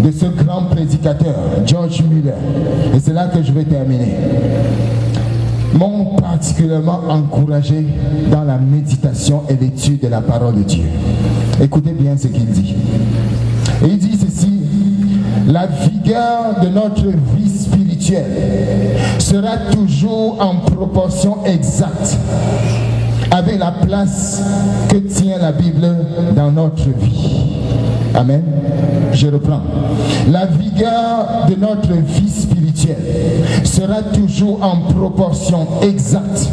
de ce grand prédicateur, George Muller, et c'est là que je vais terminer, m'ont particulièrement encouragé dans la méditation et l'étude de la parole de Dieu. Écoutez bien ce qu'il dit. Et il dit ceci, la vigueur de notre vie spirituelle sera toujours en proportion exacte avec la place que tient la Bible dans notre vie. Amen. Je reprends. La vigueur de notre vie spirituelle sera toujours en proportion exacte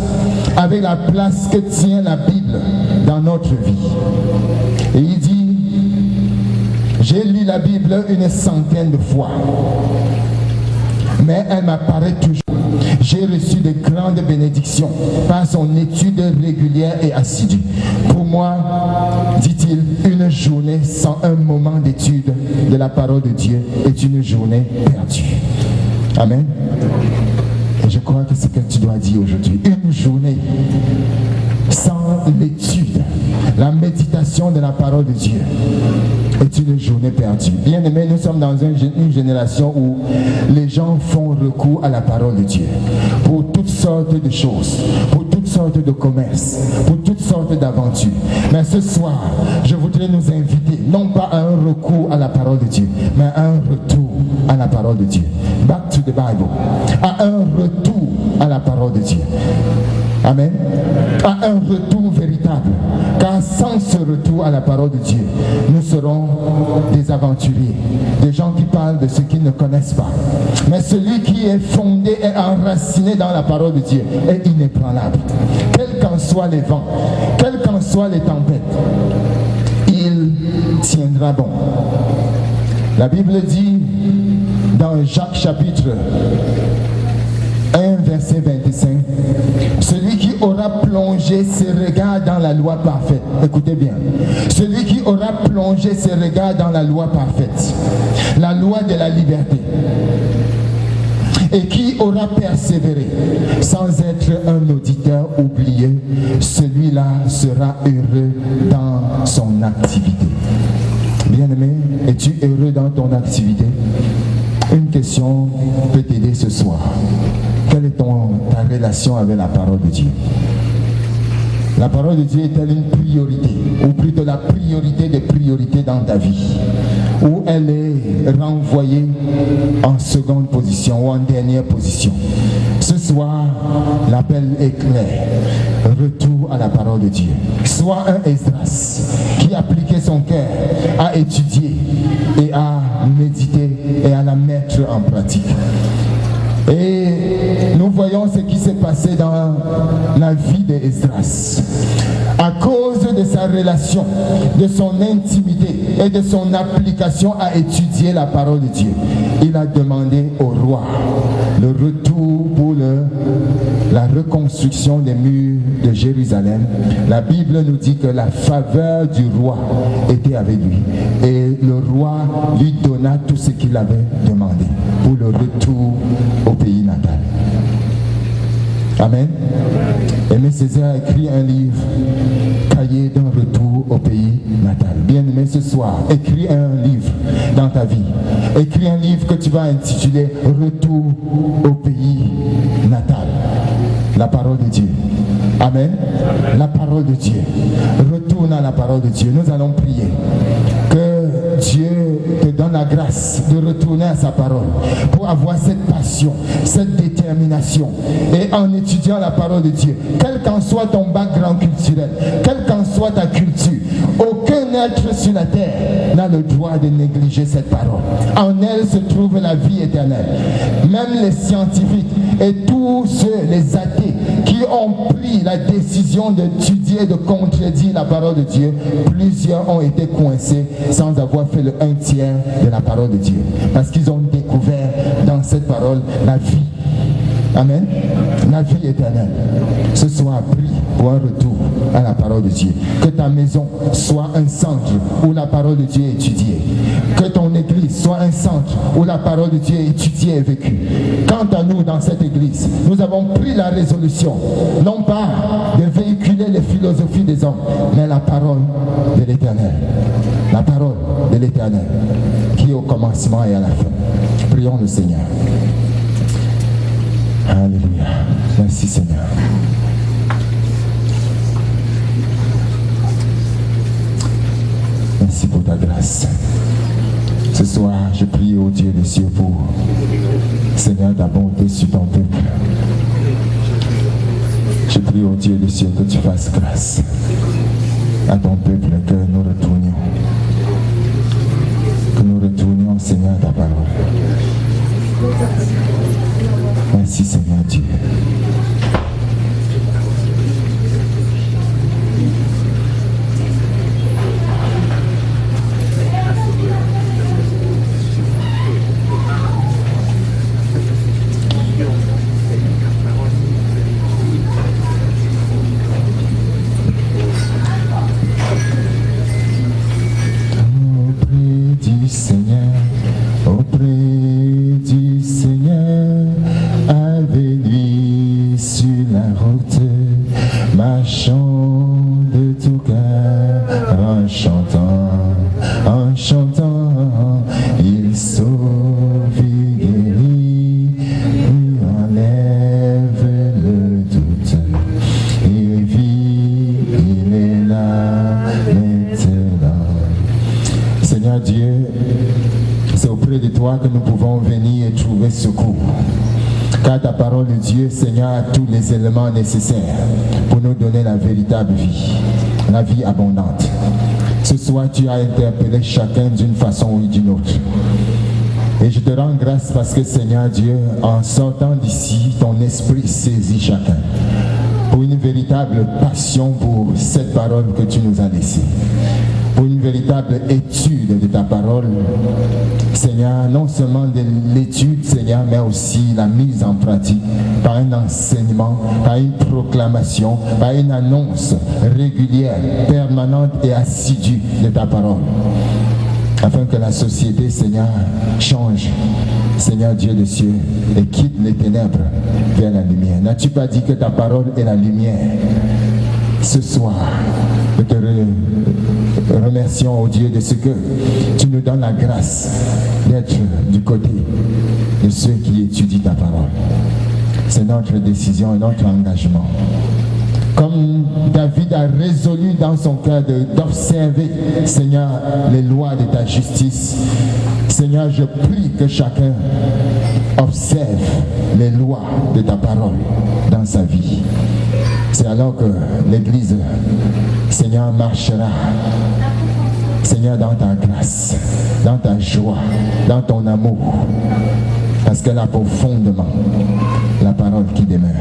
avec la place que tient la Bible dans notre vie. Et il dit, j'ai lu la Bible une centaine de fois, mais elle m'apparaît toujours. J'ai reçu de grandes bénédictions par son étude régulière et assidue. Pour moi, dit-il, une journée sans un moment d'étude de la parole de Dieu est une journée perdue. Amen. Et je crois que c'est ce que tu dois dire aujourd'hui. Une journée sans l'étude, la méditation de la parole de Dieu est une journée perdue. Bien aimé, nous sommes dans une génération où les gens font recours à la parole de Dieu pour toutes sortes de choses, pour toutes sortes de commerces, pour toutes sortes d'aventures. Mais ce soir, je voudrais nous inviter, non pas à un recours à la parole de Dieu, mais à un retour à la parole de Dieu. Back to the Bible. À un retour à la parole de Dieu. Amen. À un retour véritable. Car sans ce retour à la parole de Dieu, nous serons des aventuriers, des gens qui parlent de ce qu'ils ne connaissent pas. Mais celui qui est fondé et enraciné dans la parole de Dieu est inébranlable. Quels qu'en soient les vents, quelles qu'en soient les tempêtes, il tiendra bon. La Bible dit dans Jacques chapitre 1 verset 25, celui qui aura plongé ses regards dans la loi parfaite, écoutez bien, celui qui aura plongé ses regards dans la loi parfaite, la loi de la liberté, et qui aura persévéré sans être un auditeur oublié, celui-là sera heureux dans son activité. Bien-aimé, es-tu heureux dans ton activité? Une question peut t'aider ce soir. Quelle est ta relation avec la parole de Dieu? La parole de Dieu est-elle une priorité, ou plutôt la priorité des priorités dans ta vie, ou elle est renvoyée en seconde position ou en dernière position? Ce soir, l'appel est clair. Retour à la parole de Dieu. Sois un Esdras qui appliquait son cœur à étudier et à méditer et à la mettre en pratique. Et nous voyons ce qui s'est passé dans la vie d'Esdras. À cause de sa relation, de son intimité et de son application à étudier la parole de Dieu, il a demandé au roi le retour pour la reconstruction des murs de Jérusalem. La Bible nous dit que la faveur du roi était avec lui. Et le roi lui donna tout ce qu'il avait demandé pour le retour au pays natal. Amen. Aimé Césaire a écrit un livre, Cahier d'un retour au pays natal. Bien aimé, ce soir, écris un livre dans ta vie. Écris un livre que tu vas intituler Retour au pays natal. La parole de Dieu. Amen. La parole de Dieu. Retourne à la parole de Dieu. Nous allons prier. Que Dieu te donne la grâce de retourner à sa parole pour avoir cette passion, cette détermination. Et en étudiant la parole de Dieu, quel qu'en soit ton background culturel, quelle qu'en soit ta culture, aucun être sur la terre n'a le droit de négliger cette parole. En elle se trouve la vie éternelle. Même les scientifiques et tous ceux, les athées, qui ont pris la décision d'étudier, de contredire la parole de Dieu, plusieurs ont été coincés sans avoir fait le 1/3 de la parole de Dieu. Parce qu'ils ont découvert dans cette parole la vie. Amen. La vie éternelle. Ce soir, prie pour un retour à la parole de Dieu. Que ta maison soit un centre où la parole de Dieu est étudiée. Que ton église soit un centre où la parole de Dieu est étudiée et vécue. Quant à nous, dans cette église, nous avons pris la résolution, non pas de véhiculer les philosophies des hommes, mais la parole de l'Éternel. La parole de l'Éternel, qui est au commencement et à la fin. Prions le Seigneur. Alléluia. Merci Seigneur. Merci pour ta grâce. Ce soir, je prie au Dieu des cieux pour, Seigneur, ta bonté sur ton peuple. Je prie au Dieu des cieux que tu fasses grâce à ton peuple, que nous retournions. Que nous retournions, Seigneur, à ta parole. Merci Seigneur Dieu. Que nous pouvons venir et trouver secours. Car ta parole de Dieu, Seigneur, a tous les éléments nécessaires pour nous donner la véritable vie, la vie abondante. Ce soir, tu as interpellé chacun d'une façon ou d'une autre. Et je te rends grâce parce que, Seigneur Dieu, en sortant d'ici, ton esprit saisit chacun pour une véritable passion pour cette parole que tu nous as laissée. Pour une véritable étude de ta parole, Seigneur, non seulement de l'étude, Seigneur, mais aussi la mise en pratique par un enseignement, par une proclamation, par une annonce régulière, permanente et assidue de ta parole. Afin que la société, Seigneur, change, Seigneur Dieu des cieux, et quitte les ténèbres vers la lumière. N'as-tu pas dit que ta parole est la lumière? Ce soir, nous te remercions, au Dieu, de ce que tu nous donnes la grâce d'être du côté de ceux qui étudient ta parole. C'est notre décision et notre engagement. Comme David a résolu dans son cœur d'observer, Seigneur, les lois de ta justice, Seigneur, je prie que chacun observe les lois de ta parole dans sa vie. C'est alors que l'Église, Seigneur, marchera, Seigneur, dans ta grâce, dans ta joie, dans ton amour, parce qu'elle a pour fondement la parole qui demeure.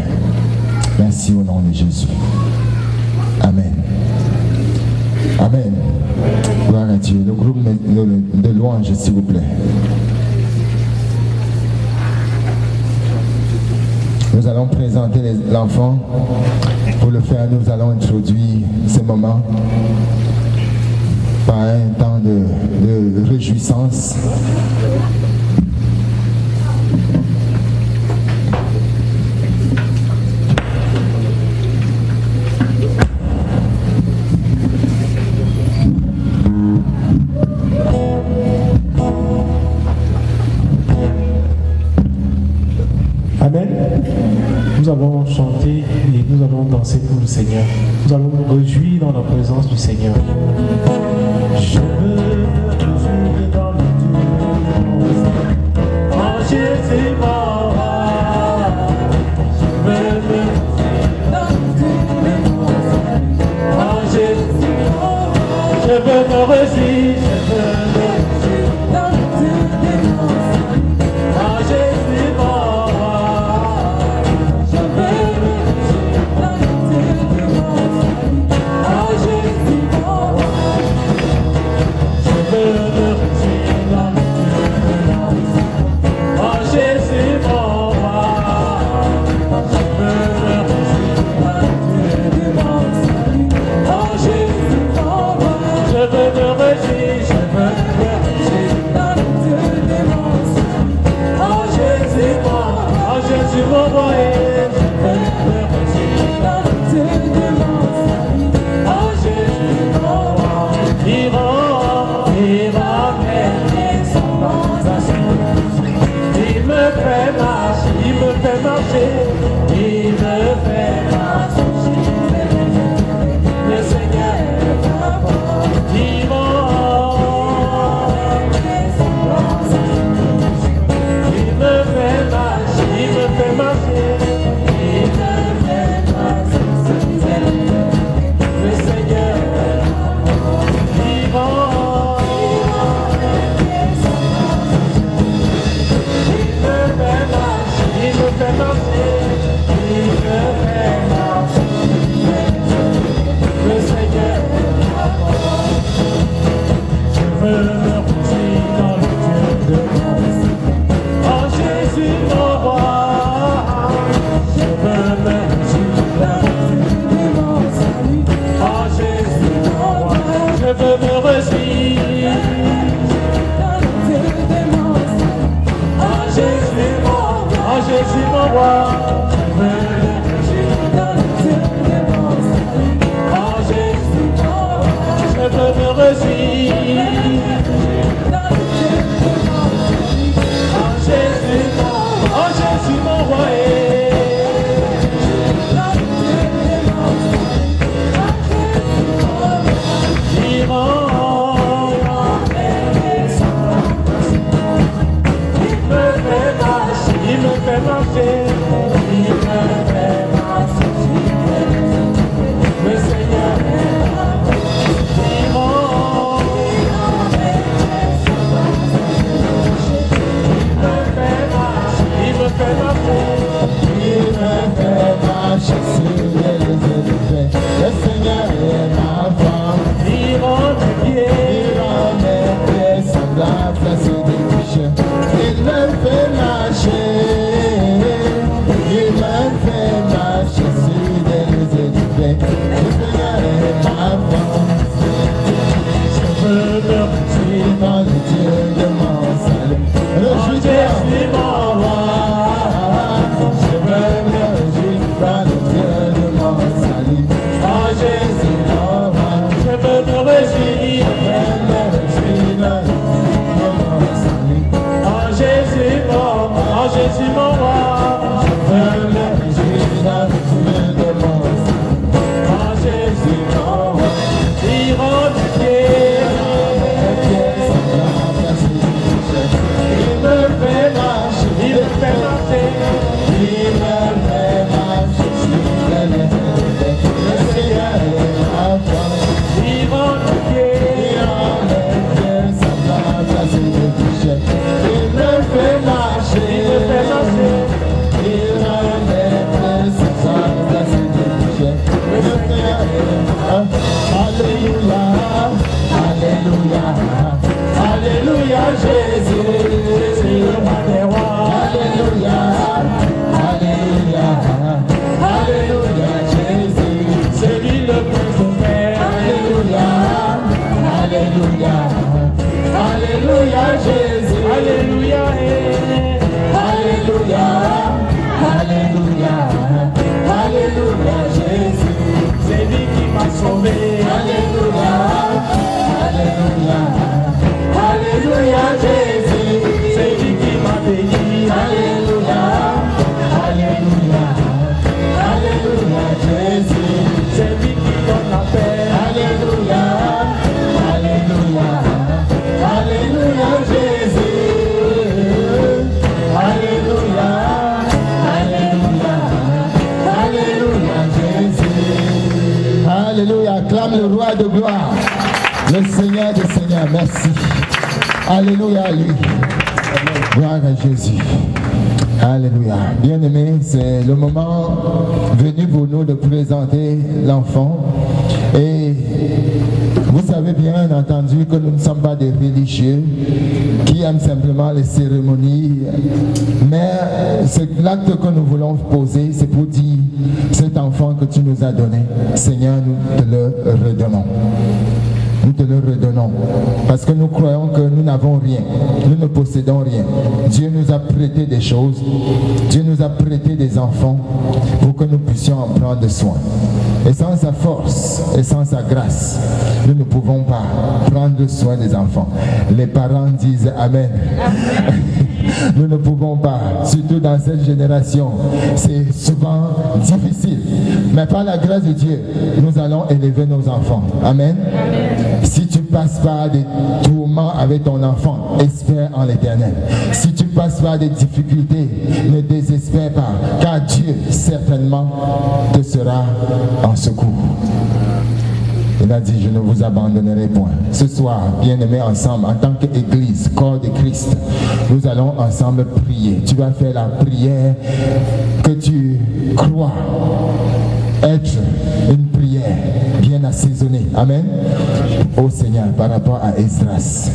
Merci au nom de Jésus. Amen. Amen. Gloire à Dieu. Le groupe de louanges, s'il vous plaît. Nous allons présenter l'enfant. Pour le faire, nous allons introduire ce moment par un temps de réjouissance. Amen. Nous avons chanté et nous avons dansé pour le Seigneur. Nous allons nous réjouir dans la présence du Seigneur. Je veux me réjouir dans le Dieu. Merci. Alléluia à lui. Gloire à Jésus. Alléluia. Bien-aimés, c'est le moment venu pour nous de présenter l'enfant. Et vous savez bien entendu que nous ne sommes pas des religieux qui aiment simplement les cérémonies. Mais l'acte que nous voulons poser, c'est pour dire cet enfant que tu nous as donné, Seigneur, nous te le redonnons. nous te le redonnons. Parce que nous croyons que nous n'avons rien, nous ne possédons rien. Dieu nous a prêté des choses, Dieu nous a prêté des enfants pour que nous puissions en prendre soin. Et sans sa force et sans sa grâce, nous ne pouvons pas prendre soin des enfants. Les parents disent Amen. Nous ne pouvons pas, surtout dans cette génération. C'est souvent difficile. Mais par la grâce de Dieu, nous allons élever nos enfants. Amen. Si tu passes par des tourments avec ton enfant, espère en l'Éternel. Si tu passes par des difficultés, ne désespère pas, car Dieu certainement te sera en secours. Il a dit, je ne vous abandonnerai point. Ce soir, bien-aimés, ensemble, en tant qu'Église, corps de Christ, nous allons ensemble prier. Tu vas faire la prière que tu crois être une prière bien assaisonnée. Amen. Ô Seigneur, par rapport à Esdras.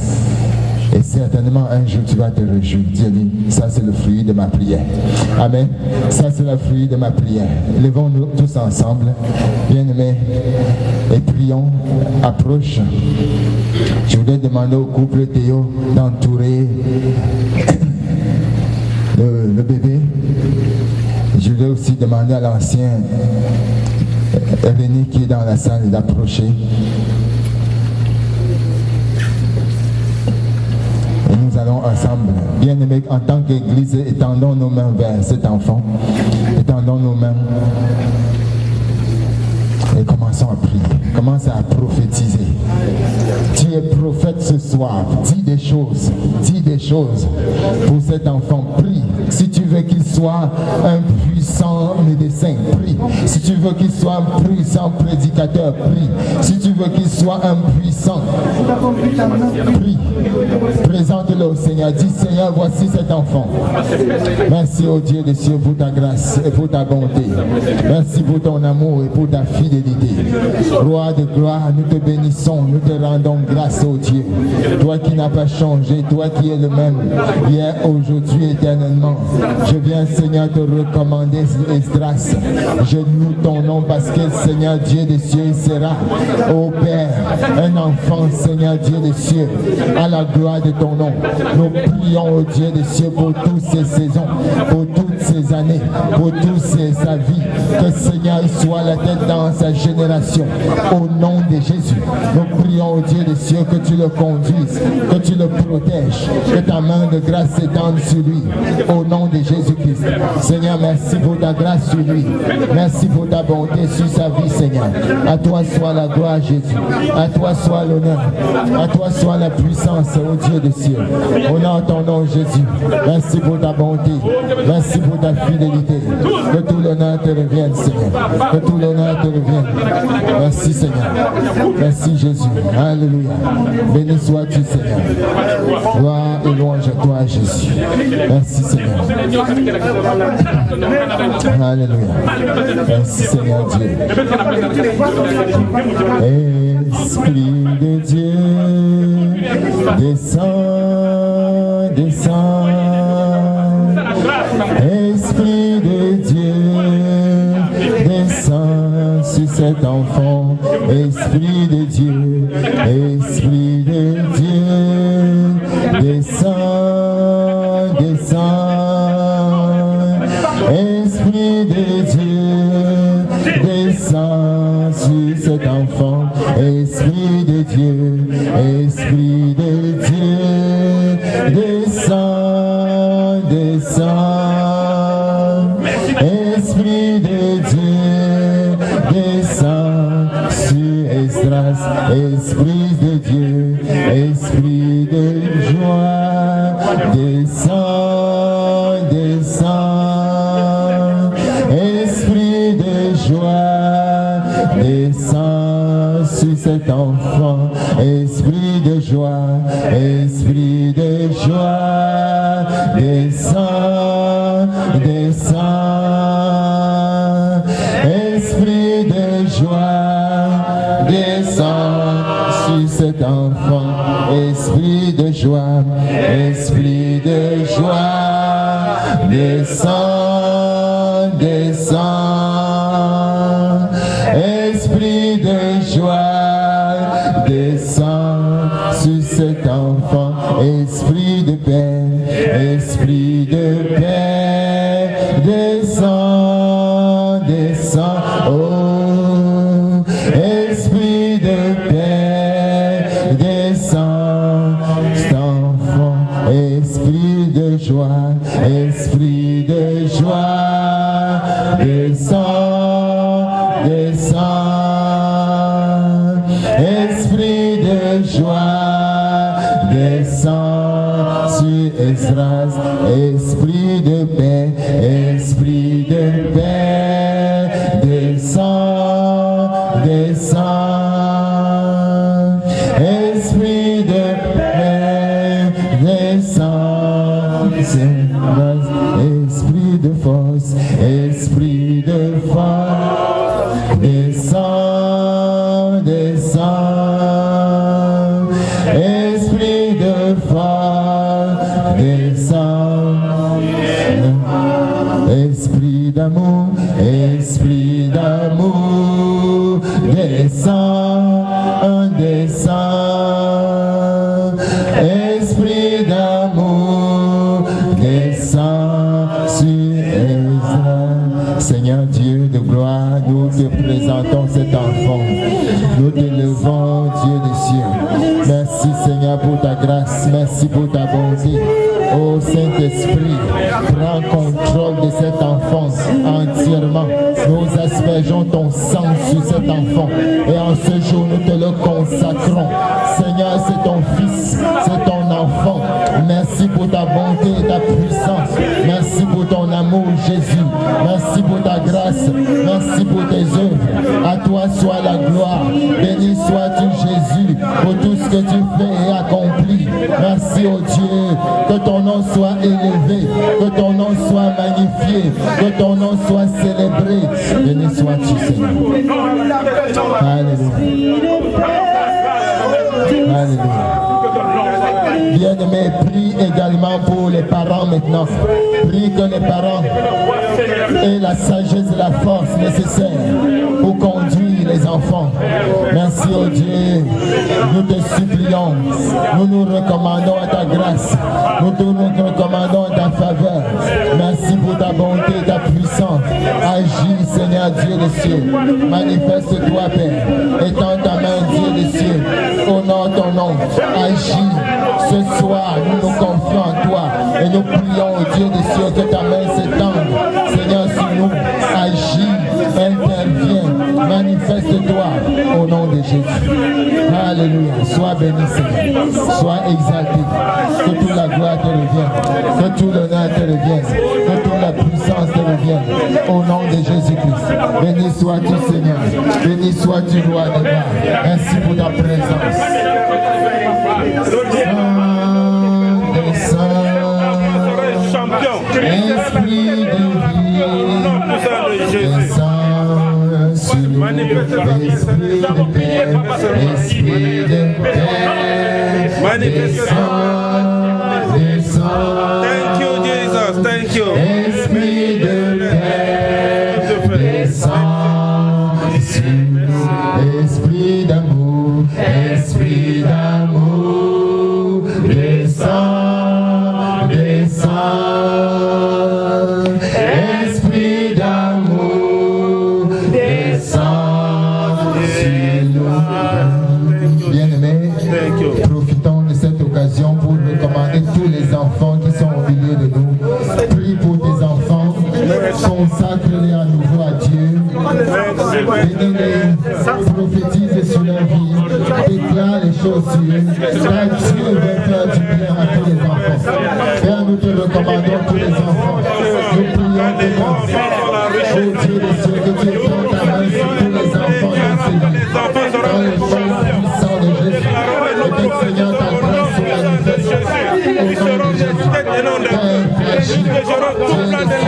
Et certainement un jour tu vas te réjouir. Dieu dit, ça c'est le fruit de ma prière. Amen. Ça c'est le fruit de ma prière. Levons-nous tous ensemble, bien-aimés, et prions. Approche. Je voudrais demander au couple Théo d'entourer le bébé. Je voudrais aussi demander à l'ancien René qui est dans la salle d'approcher. Et nous allons ensemble, bien-aimés, en tant qu'Église, étendons nos mains vers cet enfant. Étendons nos mains. Et commençons à prier. Commence à prophétiser. Tu es prophète ce soir. Dis des choses. Dis des choses pour cet enfant. Prie. Si tu veux qu'il soit un puissant médecin, prie. Si tu veux qu'il soit un puissant prédicateur, prie. Si tu veux qu'il soit un puissant, prie. Présente-le au Seigneur. Dis, Seigneur, voici cet enfant. Merci au Dieu des cieux pour ta grâce et pour ta bonté. Merci pour ton amour et pour ta fidélité. Roi de gloire, nous te bénissons, nous te rendons grâce au Dieu. Toi qui n'as pas changé, toi qui es le même, hier, aujourd'hui, éternellement. Je viens, Seigneur, te recommander Esdras. Je loue ton nom parce que, Seigneur Dieu des cieux, il sera, ô Père, un enfant, Seigneur Dieu des cieux, à la gloire de ton nom. Nous prions au Dieu des cieux pour toutes ces saisons, pour toutes ces années, pour toute sa vie. Que, Seigneur, il soit la tête dans sa génération. Au nom de Jésus, nous prions au Dieu des cieux que tu le conduises, que tu le protèges, que ta main de grâce s'étende sur lui. Au nom de Jésus-Christ. Seigneur, merci pour ta grâce sur lui. Merci pour ta bonté sur sa vie, Seigneur. À toi soit la gloire, Jésus. À toi soit l'honneur. À toi soit la puissance, au Dieu des cieux. Au nom de ton nom, Jésus. Merci pour ta bonté. Merci pour ta fidélité. Que tout l'honneur te revienne, Seigneur. Que tout l'honneur te revienne. Merci, Seigneur. Merci, Jésus. Alléluia. Béni sois-tu, Seigneur. Gloire et louange à toi, Jésus. Merci, Seigneur. Alléluia. Merci, Seigneur Dieu. Esprit de Dieu, descends, descends. Esprit de Dieu, descends sur cet enfant. Esprit de Dieu, Esprit de Dieu, descends, descends. Esprit de Dieu, descends sur cet enfant. Esprit de Dieu, Esprit de Dieu, descends, descends. Esprit de Dieu, descends sur Esdras. Esprit de Dieu, Esprit de joie, descends, descends. Esprit de joie, descends sur cet enfant. Esprit de joie, Esprit de joie, descends, descends. Esprit de joie, descends sur cet enfant. Esprit de joie, Esprit de joie, descends, descends. Esprit de joie, descends. cet enfant. Esprit de paix, esprit de paix, descends, descends, oh, esprit de paix, descends, cet enfant, esprit de joie, esprit de joie, descends, descends, esprit de joie, descends sur Esdras, esprit de paix, esprit de paix, descends, descends, esprit de paix, descends sur Esdras, esprit de force, esprit de force, descends, descends, esprit de force, descends, esprit d'amour, esprit d'amour, descends, descends, esprit d'amour, descends sur Ezra. Seigneur Dieu de gloire, nous te présentons cet enfant. Nous t'élevons, Dieu des cieux. Merci Seigneur pour ta grâce, merci pour ta bonté. Ô Saint-Esprit, prends contrôle de cet enfant entièrement. Nous aspergeons ton sang sur cet enfant. Et en ce jour, nous te le consacrons. Seigneur, c'est ton fils, c'est ton enfant. Merci pour ta bonté et ta puissance. Merci pour ton amour, Jésus. Merci pour ta grâce. Merci pour tes œuvres. À toi soit la gloire. Béni sois-tu, Jésus, pour tout ce que tu fais et accomplis. Merci, ô Dieu, que ton nom soit élevé, que ton nom soit magnifié, que ton nom soit célébré. Béni sois-tu, Seigneur. Alléluia. Alléluia. Bien-aimé, prie également pour les parents maintenant. Prie que les parents aient la sagesse et la force nécessaire pour conduire les enfants. Merci, oh Dieu. Nous te supplions. Nous nous recommandons à ta grâce. Nous nous recommandons à ta faveur. Merci pour ta bonté et ta puissance. Agis, Seigneur Dieu des cieux. Manifeste-toi, Père. Étends ta main, Dieu des cieux. Honore ton nom. Agis. Ce soir, nous nous confions en toi et nous prions au Dieu des cieux que ta main s'étende. Seigneur, sur nous, agis, interviens, manifeste-toi au nom de Jésus. Alléluia. Sois béni, Seigneur. Sois exalté. Que toute la gloire te revienne. Que tout l'honneur te revienne. Que toute la puissance te revienne. Au nom de Jésus-Christ. Béni sois-tu, Seigneur. Béni sois-tu, roi des rois. Merci pour ta présence. Esprit de vie, descends sur nous. Esprit de paix, esprit de paix, descends, descends. Thank you, Jesus. Thank you. Esprit de paix, descends sur nous. Esprit d'amour, esprit d'amour, descends, descends. Esprit d'amour, descends sur nous. Bien-aimés, profitons de cette occasion pour recommander tous les enfants qui sont au milieu de nous. Prie pour tes enfants, consacre-les à nouveau à Dieu. Bénis-les, prophétise sur leur vie, déclare les choses sur eux, car Dieu veut faire du bien à tous les enfants. Père, nous te recommandons tous les enfants. Nous prions tes enfants. Oh Dieu des cieux, que tu étends ta main sur tous les enfants dans ces vies. Dans le nom puissant de Jésus. Et que Seigneur, ta grâce se manifeste au nom de Jésus. Père, agis. Dieu des cieux,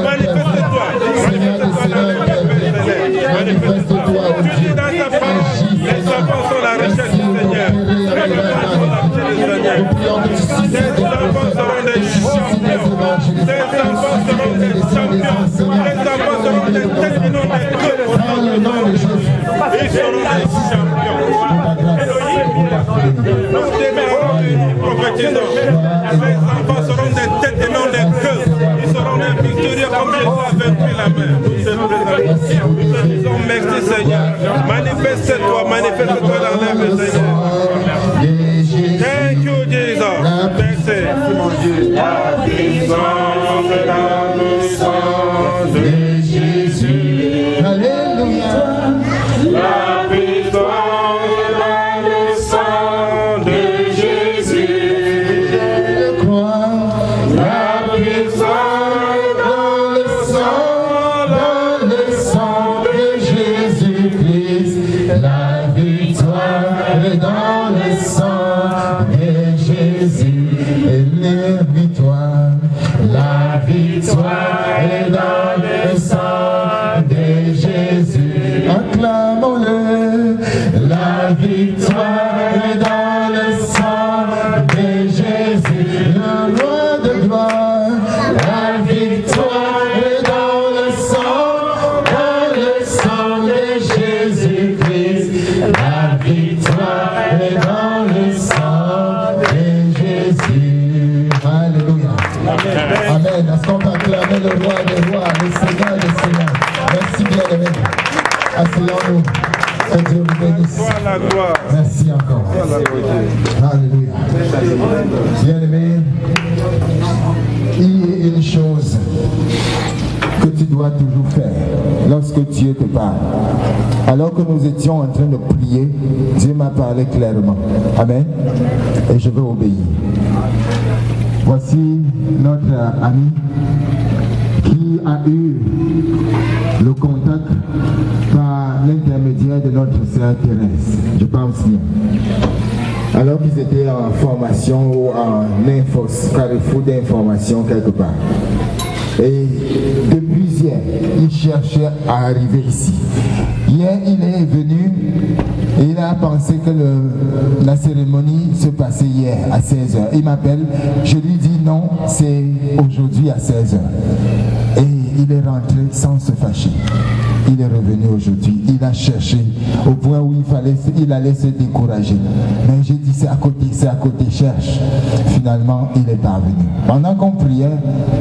manifeste-toi. Seigneur des Seigneurs, manifeste-toi, oh Dieu. Agis, Seigneur. Merci de opérer à nous prions que tu suscites des prophètes, que tu suscites des évangélistes, que tu suscites des enseignants, dans le nom de Jésus. Merci pour ta grâce, pour ta maintenant. Les enfants seront des têtes et non des queues. Ils seront des victorieux comme Jésus a vaincu la main. Nous te disons merci Seigneur. Manifeste-toi dans leur vie Seigneur. Thank you Jesus. Merci. La puissance de Jésus. Alléluia. La puissance de Jésus. Je crois. La puissance Dans le sang de Jésus-Christ, la victoire est dans le sang de Jésus. Et la victoire est dans le sang de Jésus. Acclamons-le. La victoire est dans le sang de Jésus, le roi de gloire. La victoire est dans le sang de Jésus-Christ. La victoire est dans le sang de Jésus. Alléluia. Amen. Est-ce qu'on peut acclamer le roi des rois, le Seigneur des seigneurs? Merci bien-aimé. Asseyons-nous. Que Dieu vous bénisse. Toi la gloire. Merci encore. Alléluia. Bien-aimé, il y a une chose que tu dois toujours faire lorsque Dieu te parle. Alors que nous étions en train de prier, Dieu m'a parlé clairement. Amen. Et je veux obéir. Voici notre ami qui a eu le contact par l'intermédiaire de notre sœur Thérèse. Je pense bien. Alors qu'ils étaient en formation ou en carrefour d'information quelque part. Et depuis hier, il cherchait à arriver ici. Hier, il est venu et il a pensé que la cérémonie se passait hier à 16h. Il m'appelle, je lui dis non, c'est aujourd'hui à 16h. Et il est rentré sans se fâcher. Il est revenu aujourd'hui. Il a cherché au point où il allait se décourager. Mais j'ai dit c'est à côté, cherche. Finalement, il est parvenu. Pendant qu'on priait,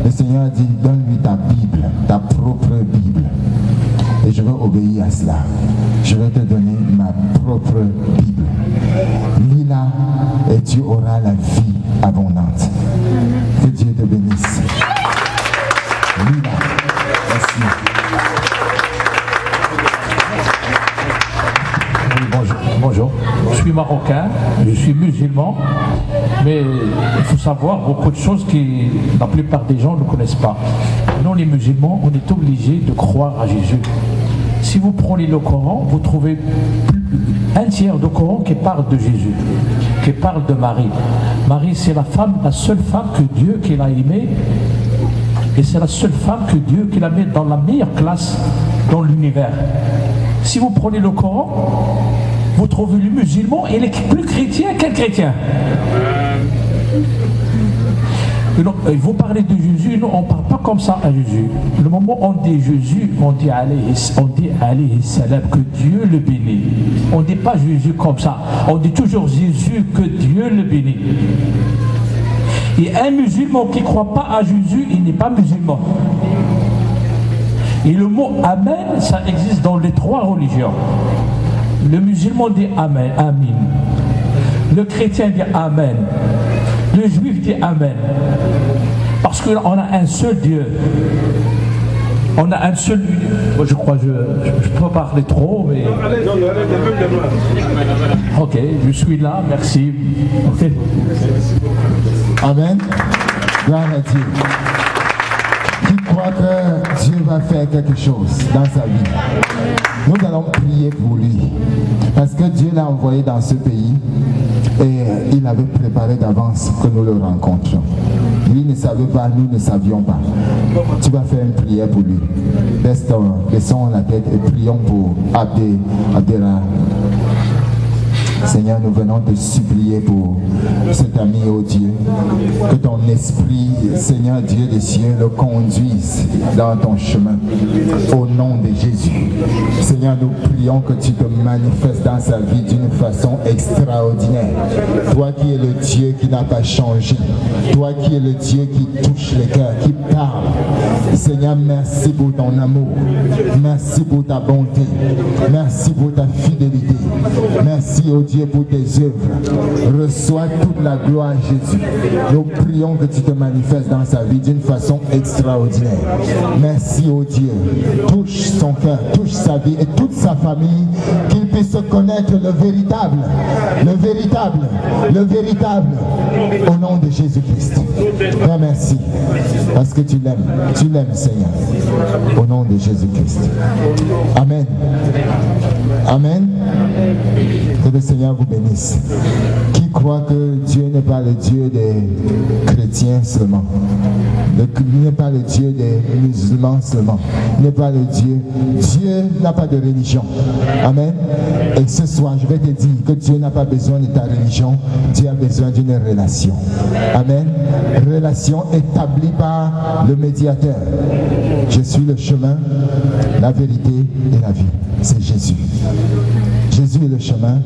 le Seigneur a dit donne-lui ta Bible, ta propre Bible. Et je vais obéir à cela. Je vais te donner ma propre Bible. Lis-la et tu auras la vie abondante. Que Dieu te bénisse. Lis-la. Merci. Bonjour, je suis marocain, je suis musulman, mais il faut savoir beaucoup de choses que la plupart des gens ne connaissent pas. Nous les musulmans, on est obligés de croire à Jésus. Si vous prenez le Coran, vous trouvez un tiers du Coran qui parle de Jésus, qui parle de Marie. Marie, c'est la seule femme que Dieu qu'il a aimée, et c'est la seule femme que Dieu qu'il a mis dans la meilleure classe dans l'univers. Si vous prenez le Coran, vous trouvez le musulman, il est plus chrétien qu'un chrétien. Vous parlez de Jésus, nous on ne parle pas comme ça à Jésus. Le moment où on dit Jésus, on dit alayhi salam, que Dieu le bénit. On ne dit pas Jésus comme ça, on dit toujours Jésus, que Dieu le bénit. Et un musulman qui ne croit pas à Jésus, il n'est pas musulman. Et le mot Amen, ça existe dans les trois religions. Le musulman dit Amen, Amin. Le chrétien dit Amen. Le juif dit Amen. Parce qu'on a un seul Dieu. On a un seul Dieu. Moi, je crois que je peux parler trop, mais... Ok, je suis là, merci. Amen. Gloire à Dieu. Qui croit que Dieu va faire quelque chose dans sa vie. Nous allons prier pour lui. Parce que Dieu l'a envoyé dans ce pays et il avait préparé d'avance que nous le rencontrions. Lui ne savait pas, nous ne savions pas. Tu vas faire une prière pour lui. Laissons la tête et prions pour Abdera. Seigneur, nous venons te supplier pour cet ami, oh Dieu. Que ton esprit, Seigneur Dieu des cieux, le conduise dans ton chemin. Au nom de Jésus. Seigneur, nous prions que tu te manifestes dans sa vie d'une façon extraordinaire. Toi qui es le Dieu qui n'a pas changé. Toi qui es le Dieu qui touche les cœurs, qui parle. Seigneur, merci pour ton amour. Merci pour ta bonté. Merci pour ta fidélité. Merci, oh Dieu, pour tes œuvres. Reçois toute la gloire, Jésus. Nous prions que tu te manifestes dans sa vie d'une façon extraordinaire. Merci, oh Dieu. Touche son cœur, touche sa vie et toute sa famille, qu'il puisse connaître le véritable, au nom de Jésus-Christ. Père, merci, parce que tu l'aimes, Seigneur, au nom de Jésus-Christ. Amen. Amen. Que le Seigneur vous bénisse. Qui croit que Dieu n'est pas le Dieu des chrétiens seulement, il n'est pas le Dieu des musulmans seulement, il n'est pas le Dieu. Dieu n'a pas de religion. Amen. Et ce soir, je vais te dire que Dieu n'a pas besoin de ta religion, Dieu a besoin d'une relation. Amen. Relation établie par le médiateur. Je suis le chemin, la vérité et la vie. C'est Jésus. Jésus est le chemin,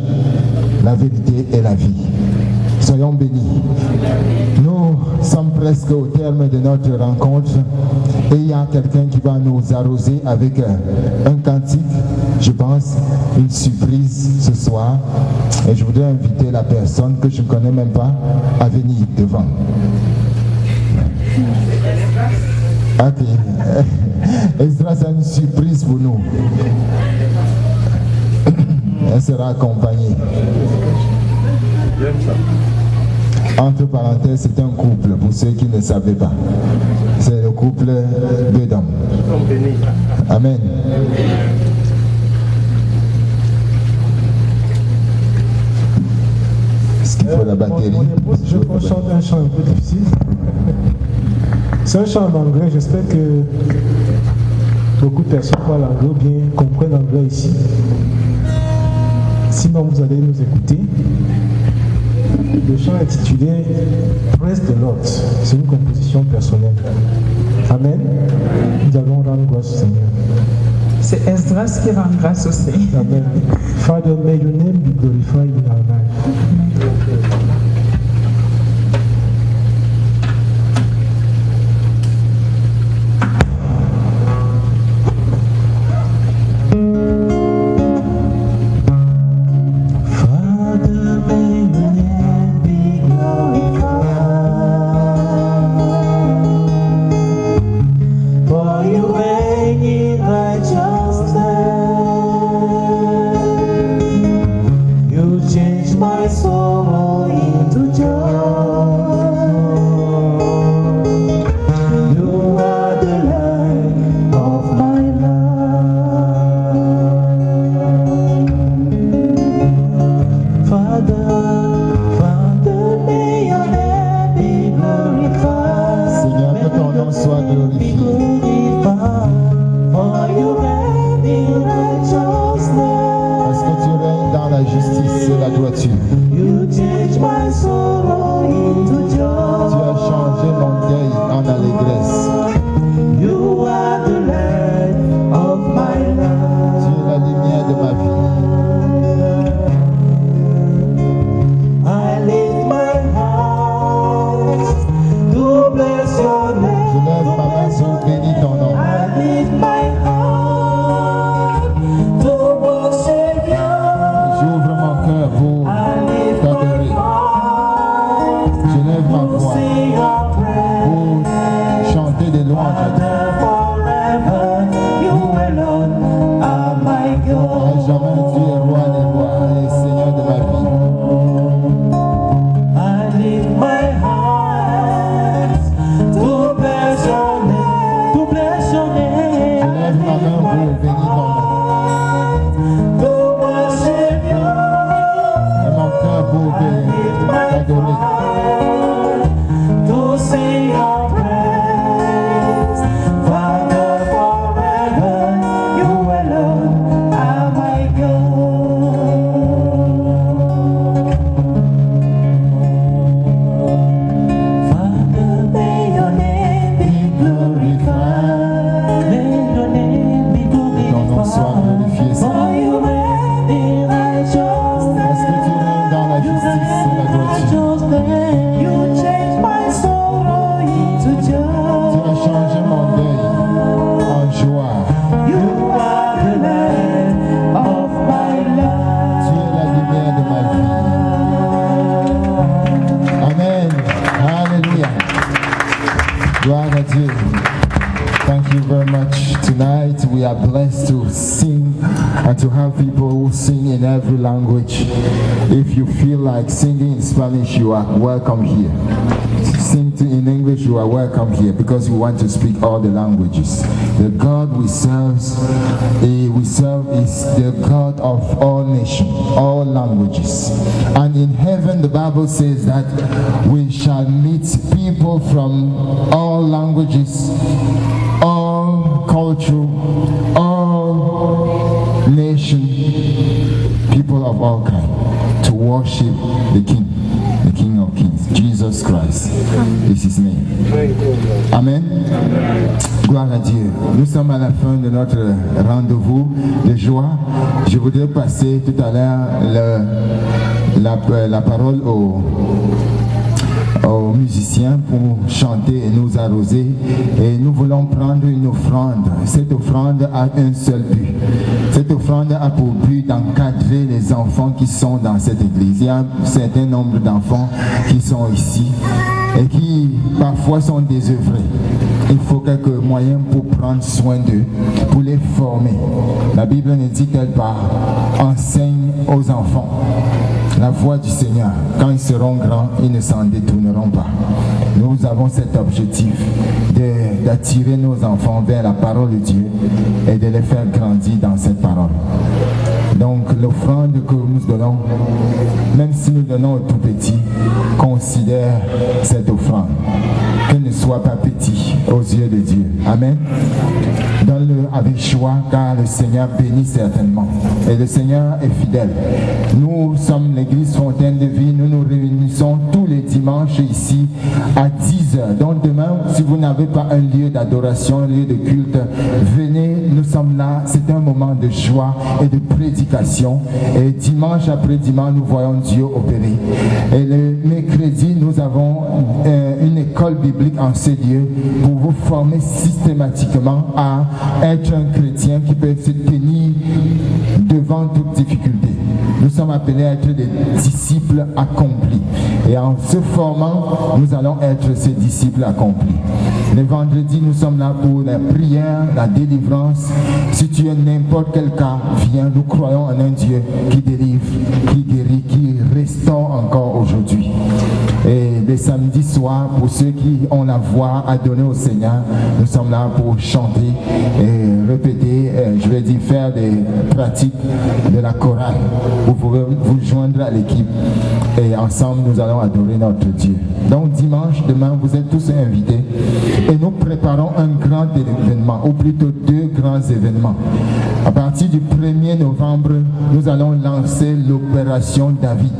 la vérité et la vie. Soyons bénis. Nous sommes presque au terme de notre rencontre et il y a quelqu'un qui va nous arroser avec un cantique, je pense, une surprise ce soir. Et je voudrais inviter la personne que je ne connais même pas à venir devant. Ok. Ezra, c'est une surprise pour nous. Elle sera accompagnée. Entre parenthèses, c'est un couple, pour ceux qui ne savaient pas. C'est le couple d'Edom. Amen. Est-ce qu'il faut la batterie? Je chante un chant un peu difficile. C'est un chant en anglais, j'espère que beaucoup de personnes parlent anglais ou bien comprennent l'anglais ici. Sinon, vous allez nous écouter. Le chant est intitulé Praise the Lord. C'est une composition personnelle. Amen. Nous allons rendre grâce au Seigneur. C'est Esdras qui rend grâce au Seigneur. Amen. Father, may your name be glorified in our life. we are blessed to sing and to have people who sing in every language. If you feel like singing in Spanish, you are welcome here. Sing in English, you are welcome here because we want to speak all the languages. The God we serve is the God of all nations, all languages. And in heaven, the Bible says that we shall meet people from all languages, all culture, all nation, people of all kinds, to worship the King of Kings. Jesus Christ is his name. Amen. Gloire à Dieu. Nous sommes à la fin de notre rendez-vous de joie. Je voudrais passer tout à l'heure la parole aux musiciens pour chanter et nous arroser. Et nous voulons prendre une offrande. Cette offrande a un seul but. Cette offrande a pour but d'encadrer les enfants qui sont dans cette église. Il y a un certain nombre d'enfants qui sont ici et qui parfois sont désœuvrés. Il faut quelques moyens pour prendre soin d'eux, pour les former. La Bible nous dit qu'elle enseigne aux enfants la voie du Seigneur. Quand ils seront grands, ils ne s'en détourneront pas. Nous avons cet objectif d'attirer nos enfants vers la parole de Dieu et de les faire grandir dans cette parole. Donc l'offrande que nous donnons, même si nous donnons au tout petit, considère cette offrande. Qu'elle ne soit pas petit aux yeux de Dieu. Amen. Donne-le avec joie car le Seigneur bénit certainement. Et le Seigneur est fidèle. Nous sommes l'église Fontaine de Vie. Nous nous réunissons tous les dimanches ici à 10h. Donc demain, si vous n'avez pas un lieu d'adoration, un lieu de culte, venez, nous sommes là. C'est un moment de joie et de prédication. Et dimanche après dimanche, nous voyons Dieu opérer. Et le mercredi, nous avons une école biblique en ce lieu pour vous former systématiquement à être un chrétien qui peut se tenir devant toute difficulté. Nous sommes appelés à être des disciples accomplis. Et en se formant, nous allons être ces disciples accomplis. Les vendredis, nous sommes là pour la prière, la délivrance. Si tu es n'importe quel cas, viens. Nous croyons en un Dieu qui délivre, qui guérit, qui restaure encore aujourd'hui. Et les samedis soirs, pour ceux qui ont la voix à donner au Seigneur, nous sommes là pour chanter et répéter, je vais dire faire des pratiques de la chorale. Vous pouvez vous joindre à l'équipe et ensemble nous allons adorer notre Dieu. Donc dimanche, demain, vous êtes tous invités et nous préparons un grand événement, ou plutôt 2 grands événements. À partir du 1er novembre, nous allons lancer l'opération David.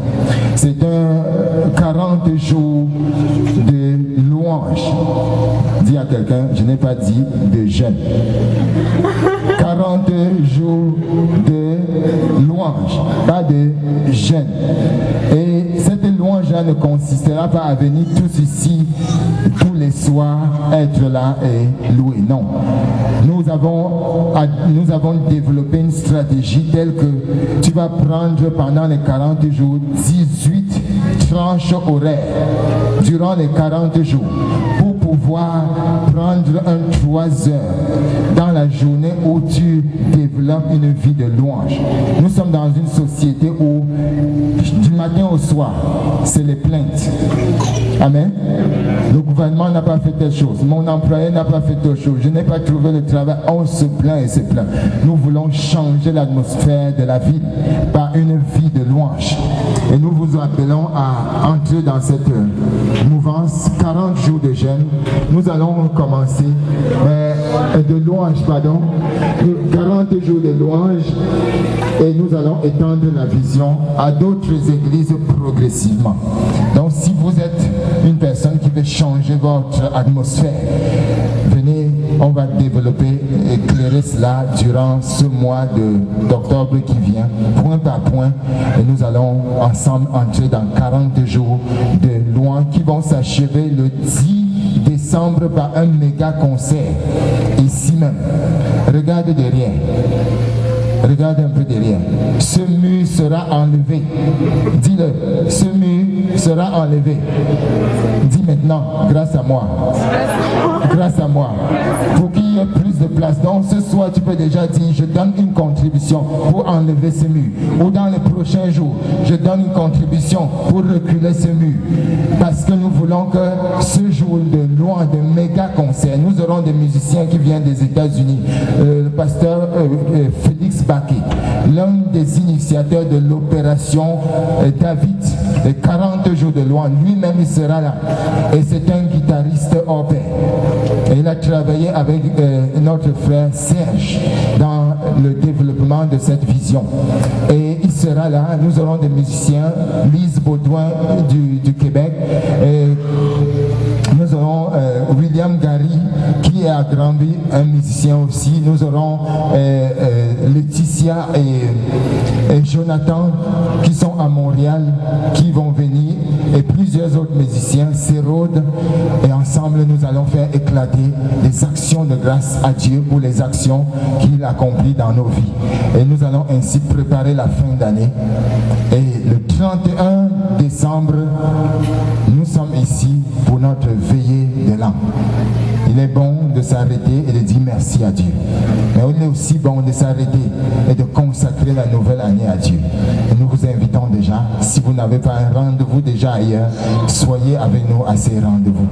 C'est un 40 jours de louange. Dis à quelqu'un, je n'ai pas dit de jeûne. 40 jours de louange, pas de jeûne. Et cette louange-là ne consistera pas à venir tous ici, tous les soirs, être là et louer. Non. Nous avons développé une stratégie telle que tu vas prendre pendant les 40 jours 18 tranches horaires durant les 40 jours pour pouvoir prendre 3 heures dans la journée où tu développes une vie de louange. Nous sommes dans une société où du matin au soir, c'est les plaintes. Amen. Le gouvernement n'a pas fait telle chose. Mon employé n'a pas fait telle chose. Je n'ai pas trouvé le travail. On se plaint et se plaint. Nous voulons changer l'atmosphère de la ville par une vie de louange. Et nous vous appelons à entrer dans cette mouvance. 40 jours de jeûne. Nous allons commencer de louange, pardon. 40 jours de louange. Et nous allons étendre la vision à d'autres églises progressivement. Donc si vous êtes une personne qui veut changer votre atmosphère, venez, on va développer, éclairer cela durant ce mois d'octobre qui vient, point par point, et nous allons ensemble entrer dans 40 jours de louange qui vont s'achever le 10 décembre par un méga concert, ici même. Regardez derrière. Regarde un peu derrière. Ce mur sera enlevé. Dis-le, ce mur sera enlevé. Dis maintenant, grâce à moi. Grâce à moi. Pour qu'il y ait plus de place. Donc ce soir, tu peux déjà dire, je donne une contribution pour enlever ce mur. Ou dans les prochains jours, je donne une contribution pour reculer ce mur. Parce que nous voulons que ce jour de loin, de méga concert, nous aurons des musiciens qui viennent des États-Unis. Le pasteur Félix Baké, l'un des initiateurs de l'opération David, les 40 jours de loin, lui-même il sera là. Et c'est un guitariste hors pair. Et il a travaillé avec notre frère Serge dans le développement de cette vision. Et il sera là. Nous aurons des musiciens, Lise Baudouin du Québec. Et nous aurons William Gary qui est à Granby, un musicien aussi. Nous aurons Laetitia et Jonathan qui sont à Montréal, qui vont venir, et plusieurs autres musiciens, Cérode, et ensemble nous allons faire éclater des actions de grâce à Dieu pour les actions qu'il accomplit dans nos vies. Et nous allons ainsi préparer la fin d'année. Et le 31 décembre, nous sommes ici pour notre veillée de l'an. Il est bon de s'arrêter et de dire merci à Dieu. Mais il est aussi bon de s'arrêter et de consacrer la nouvelle année à Dieu. Et nous vous invitons déjà, si vous n'avez pas un rendez-vous déjà ailleurs, soyez avec nous à ces rendez-vous.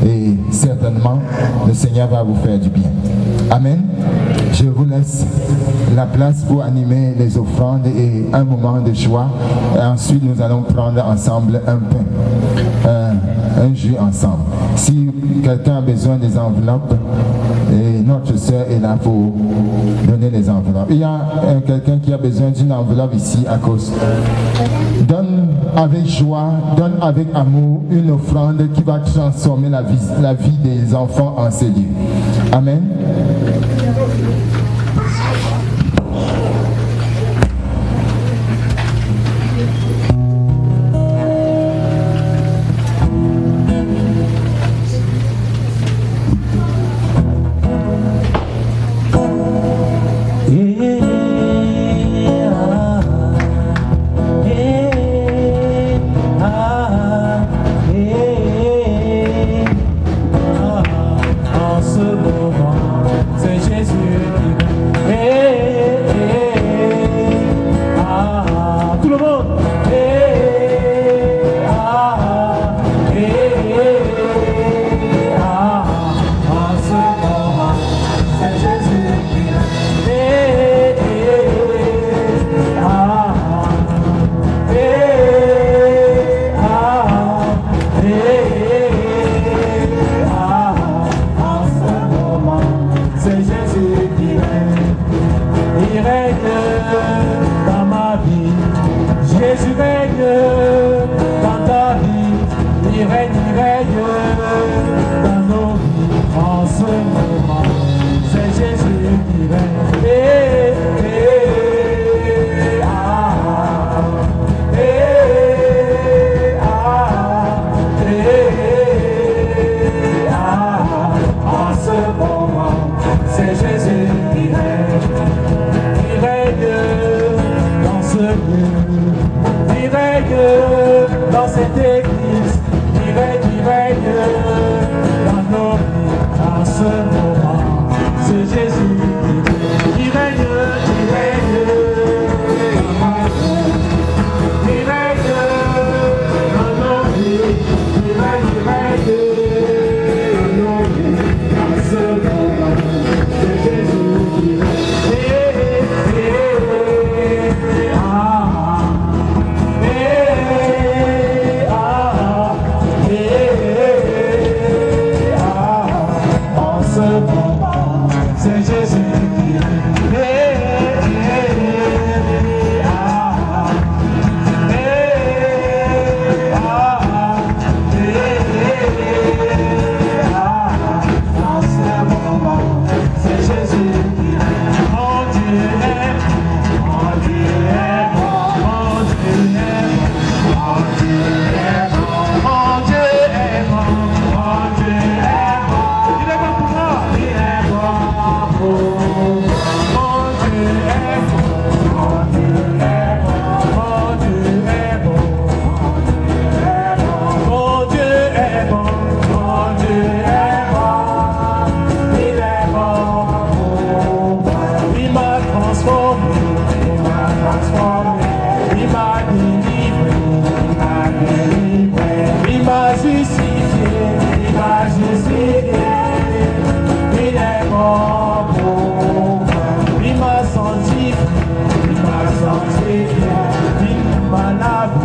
Et certainement, le Seigneur va vous faire du bien. Amen. Je vous laisse la place pour animer les offrandes et un moment de joie. Et ensuite, nous allons prendre ensemble un pain, un jus ensemble. Si quelqu'un a besoin des enveloppes, et notre sœur est là pour donner les enveloppes. Il y a quelqu'un qui a besoin d'une enveloppe ici à cause. Donne avec joie, donne avec amour une offrande qui va transformer la vie des enfants en ces lieux. Amen. Dans cette église, il règne, ressuscité, il va justifier. Il est mort pour moi. Il m'a senti, il m'a lavé,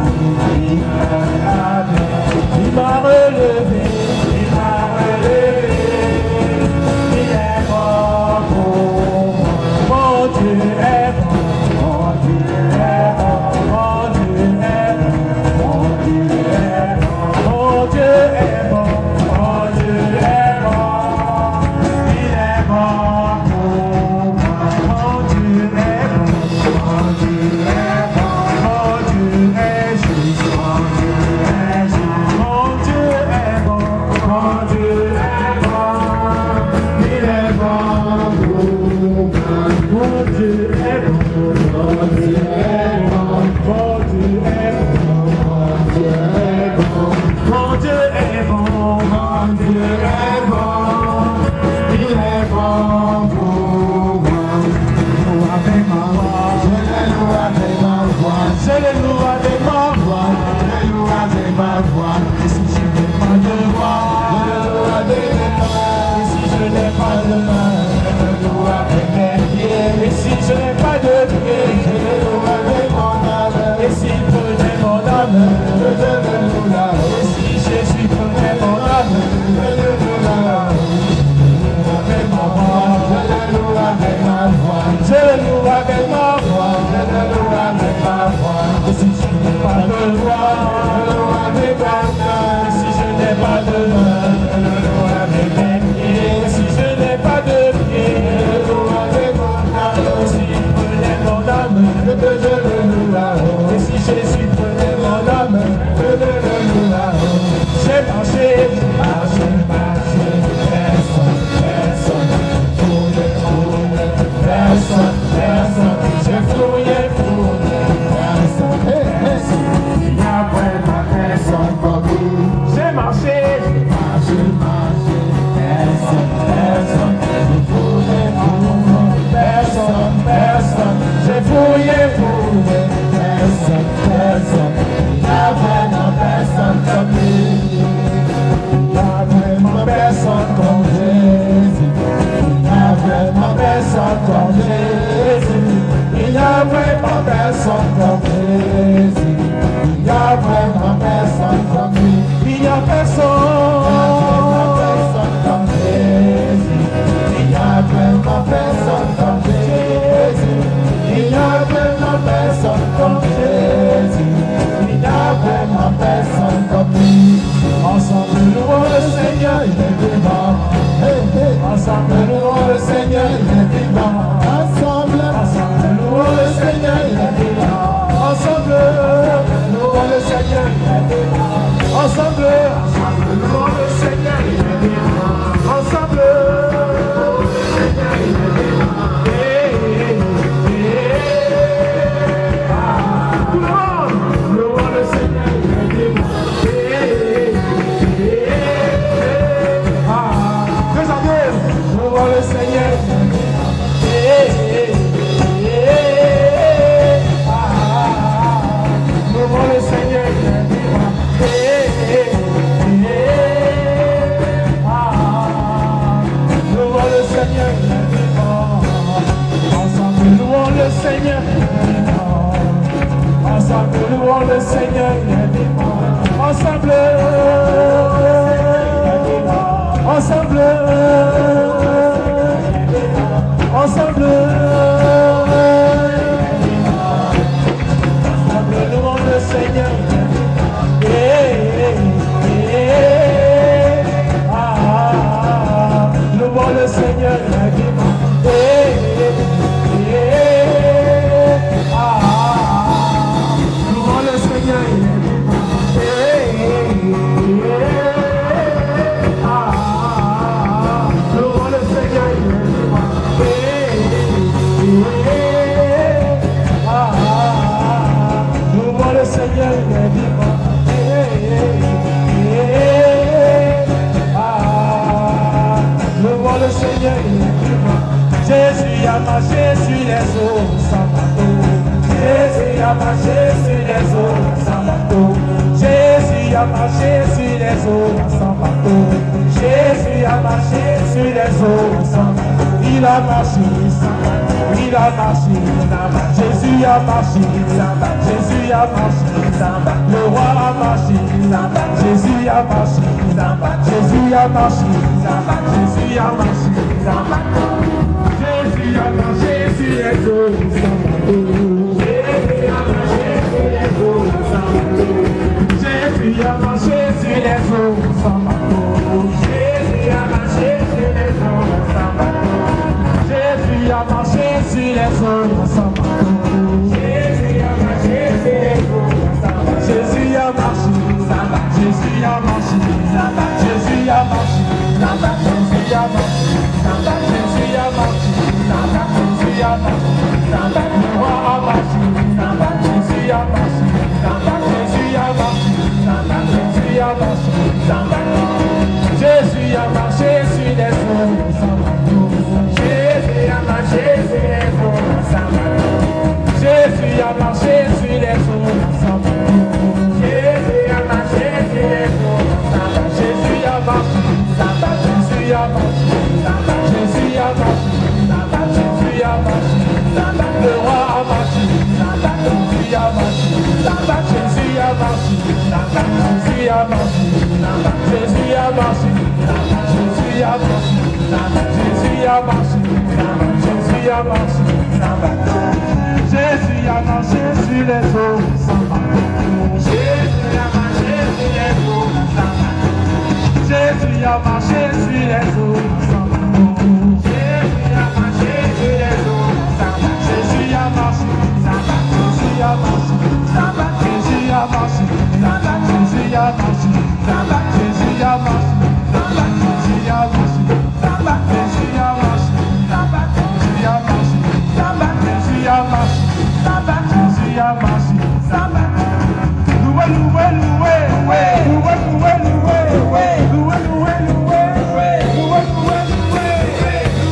il m'a relevé, il est mort pour moi. Mon Dieu est bon, mon Dieu est bon, mon Dieu est bon, mon Dieu est bon, mon Dieu est bon, mon Dieu est bon, il est mort pour moi. Mon Dieu est bon, mon Dieu est bon, mon Dieu est juste, mon Dieu est juste, mon Dieu est bon, mon Dieu est bon, il est bon pour moi. Mon Dieu est bon, mon Dieu est bon, mon Dieu est bon, mon Dieu est bon, mon Dieu est bon, il est bon pour moi. Loue avec ma voix, je le loue avec ma voix, je le loue avec ma voix, je le loue avec ma voix. Et si je n'ai pas de voix, je le loue avec mes mains. Et si je n'ai pas de main, je le loue avec mes pieds. Et si je n'ai pas de pieds, je le loue avec mon âme. Et s'il prenait mon âme, je le loue là. Et si Jésus prenait mon âme, je le loue là. Avec ma voix, je le loue avec ma voix, je le loue avec ma voix, je le loue avec ma voix. Et si je n'ai pas de voix, je le loue avec ma main. Et si je n'ai pas de main, je le loue avec mes pieds. Et si je n'ai pas de pieds, je le loue avec mon âme. Et s'il prenait mon âme, je le loue là-haut. Et si Jésus prenait mon âme, je le loue là-haut. J'ai marché, marché, marché, personne, personne, personne, personne, j'ai fouillé, personne, personne, il n'y a vraiment personne comme lui. J'ai marché, marché, marché, personne, personne, j'ai fouillé, personne, personne, j'ai fouillé, personne, personne, il n'y a vraiment personne comme lui. Il n'y a vraiment personne comme Jésus. Il n'y a vraiment personne comme Jésus. Il n'y a vraiment personne comme Jésus. Il n'y a vraiment personne comme lui. Il n'y a personne comme Jésus. Il n'y a vraiment personne comme Jésus. Il n'y a vraiment personne comme Jésus. Il n'y a vraiment personne comme lui. Ensemble louons le Seigneur, il est vivant. Ensemble louons le Seigneur, il est vivant. Ensemble louons le Seigneur, il est vivant. Ensemble louons le Seigneur, il est vivant. Ensemble louons le Seigneur, il est vivant. Ensemble louons le Seigneur, il est vivant. Tout le monde louons le Seigneur, il est vivant. Le Seigneur, louons le Seigneur, louons le Seigneur, ensemble louons le Seigneur, ensemble louons le Seigneur, ensemble, ensemble. Ensemble, louons le Seigneur. Louons le Seigneur. Louons le Seigneur. Louons le Seigneur. Louons le Seigneur, il est vivant. Louons le Seigneur, il est vivant. Jésus a marché sur les eaux sans bateau. Jésus a marché sur les eaux sans bateau. Jésus a marché sur les eaux sans bateau. Jésus a marché sur les eaux sans bateau. Il a marché sans bateau. Il a marché sans bateau. Jésus a marché sans bateau. Jésus a marché sans bateau. Le roi a marché sans bateau. Jésus a marché sans bateau. Jésus a marché sans bateau. Jésus a marché sans bateau. Jésus a marché sur les eaux sans bateau. Jésus a marché sur les eaux sans bateau. Jésus a marché sur les eaux sans bateau. Jésus a marché sur les eaux sans bateau. Jésus a marché sur les eaux sans bateau. Jésus a marché sur les eaux sans bateau. Jésus a marché sans bateau. Jésus a marché sans bateau. Jésus a marché sans bateau. Jésus a marché sans bateau. Jésus a marché sans bateau. Jésus a marché sans bateau. Le roi a marché sans bateau. Jésus a marché sans bateau. Jésus a marché sans bateau. Jésus a marché sans bateau. Jésus a marché sur les eaux sans bateau. Jésus a marché sur les eaux sans bateau. Jésus a marché sur les eaux sans bateau. Jésus a marché sur les eaux sans bateau. Jésus a marché sans bateau. Jésus a marché sans bateau. Jésus a marché sans bateau. Jésus a marché sans bateau. Le roi a marché sans bateau. Jésus a marché sans bateau. Jésus a marché sans bateau. Jésus a marché sans bateau. Jésus a marché sans bateau. Jésus a marché sans bateau. Jésus a marché sans bateau. Jésus a marché sans bateau. Jésus a marché sur les eaux sans bateau. Jésus a marché sur les eaux sans bateau. Jésus a marché sur les eaux sans bateau. Jésus a marché sur les eaux sans bateau. Jésus a marché sans bateau. Jésus a marché sans bateau. Jésus a marché sans bateau. Jésus a marché sans bateau. Jésus a marché sans bateau. Jésus a marché sans bateau. Jésus a marché sans bateau. Jésus a marché sans bateau. Jésus a marché sans bateau. Jésus a marché sans bateau. Loué, loué, loué, loué, loué, loué, loué, loué, loué, loué, loué,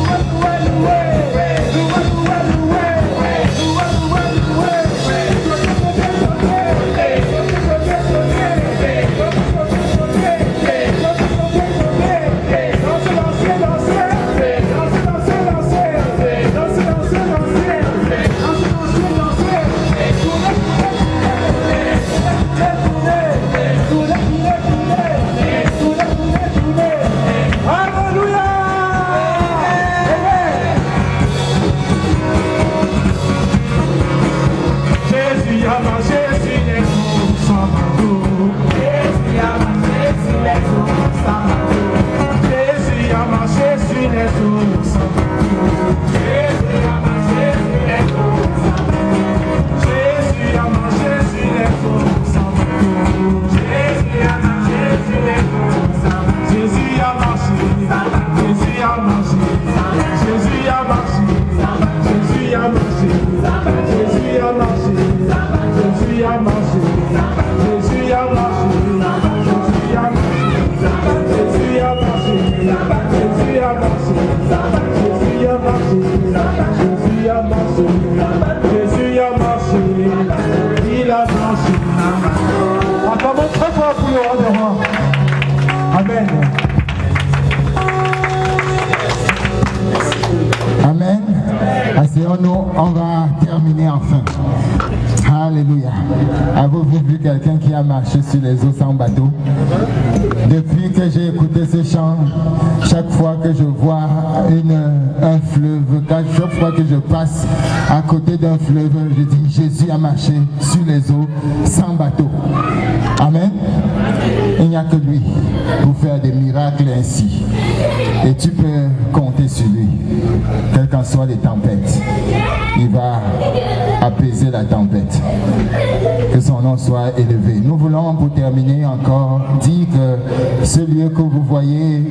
loué, Amen. Asseyons-nous, on va terminer enfin. Alléluia. Avez-vous vu quelqu'un qui a marché sur les eaux sans bateau? Depuis que j'ai écouté ce chant, chaque fois que je vois un fleuve, chaque fois que je passe à côté d'un fleuve, je dis Jésus a marché sur les eaux sans bateau. Amen. Il n'y a que lui pour faire des miracles ainsi. Et tu peux compter sur lui. Quelles qu'en soient les tempêtes, il va apaiser la tempête. Que son nom soit élevé. Nous voulons pour terminer encore dire que ce lieu que vous voyez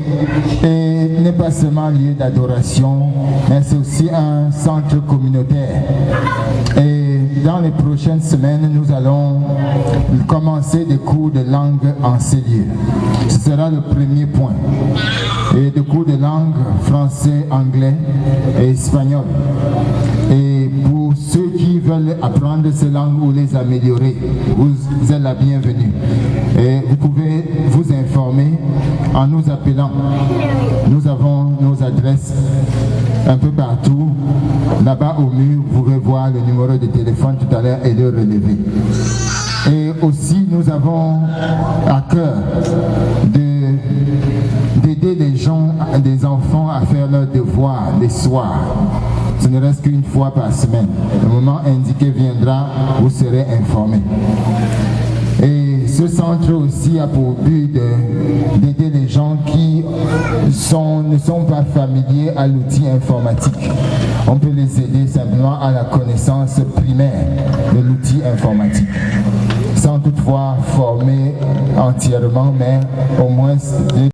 n'est pas seulement un lieu d'adoration, mais c'est aussi un centre communautaire. Et dans les prochaines semaines, nous allons commencer des cours de langue en ces lieux. Ce sera le premier point. Et des cours de langue français, anglais et espagnol. Et pour ceux qui veulent apprendre ces langues ou les améliorer, vous êtes la bienvenue. Et vous pouvez vous informer en nous appelant. Nous avons nos adresses un peu partout. Là-bas au mur, vous pouvez voir le numéro de téléphone tout à l'heure et le relever. Et aussi, nous avons à cœur d'aider les gens, des enfants à faire leurs devoirs les soirs. Ce ne reste qu'une fois par semaine. Le moment indiqué viendra, vous serez informés. Et ce centre aussi a pour but d'aider les gens qui ne sont pas familiers à l'outil informatique. On peut les aider simplement à la connaissance primaire de l'outil informatique, sans toutefois former entièrement, mais au moins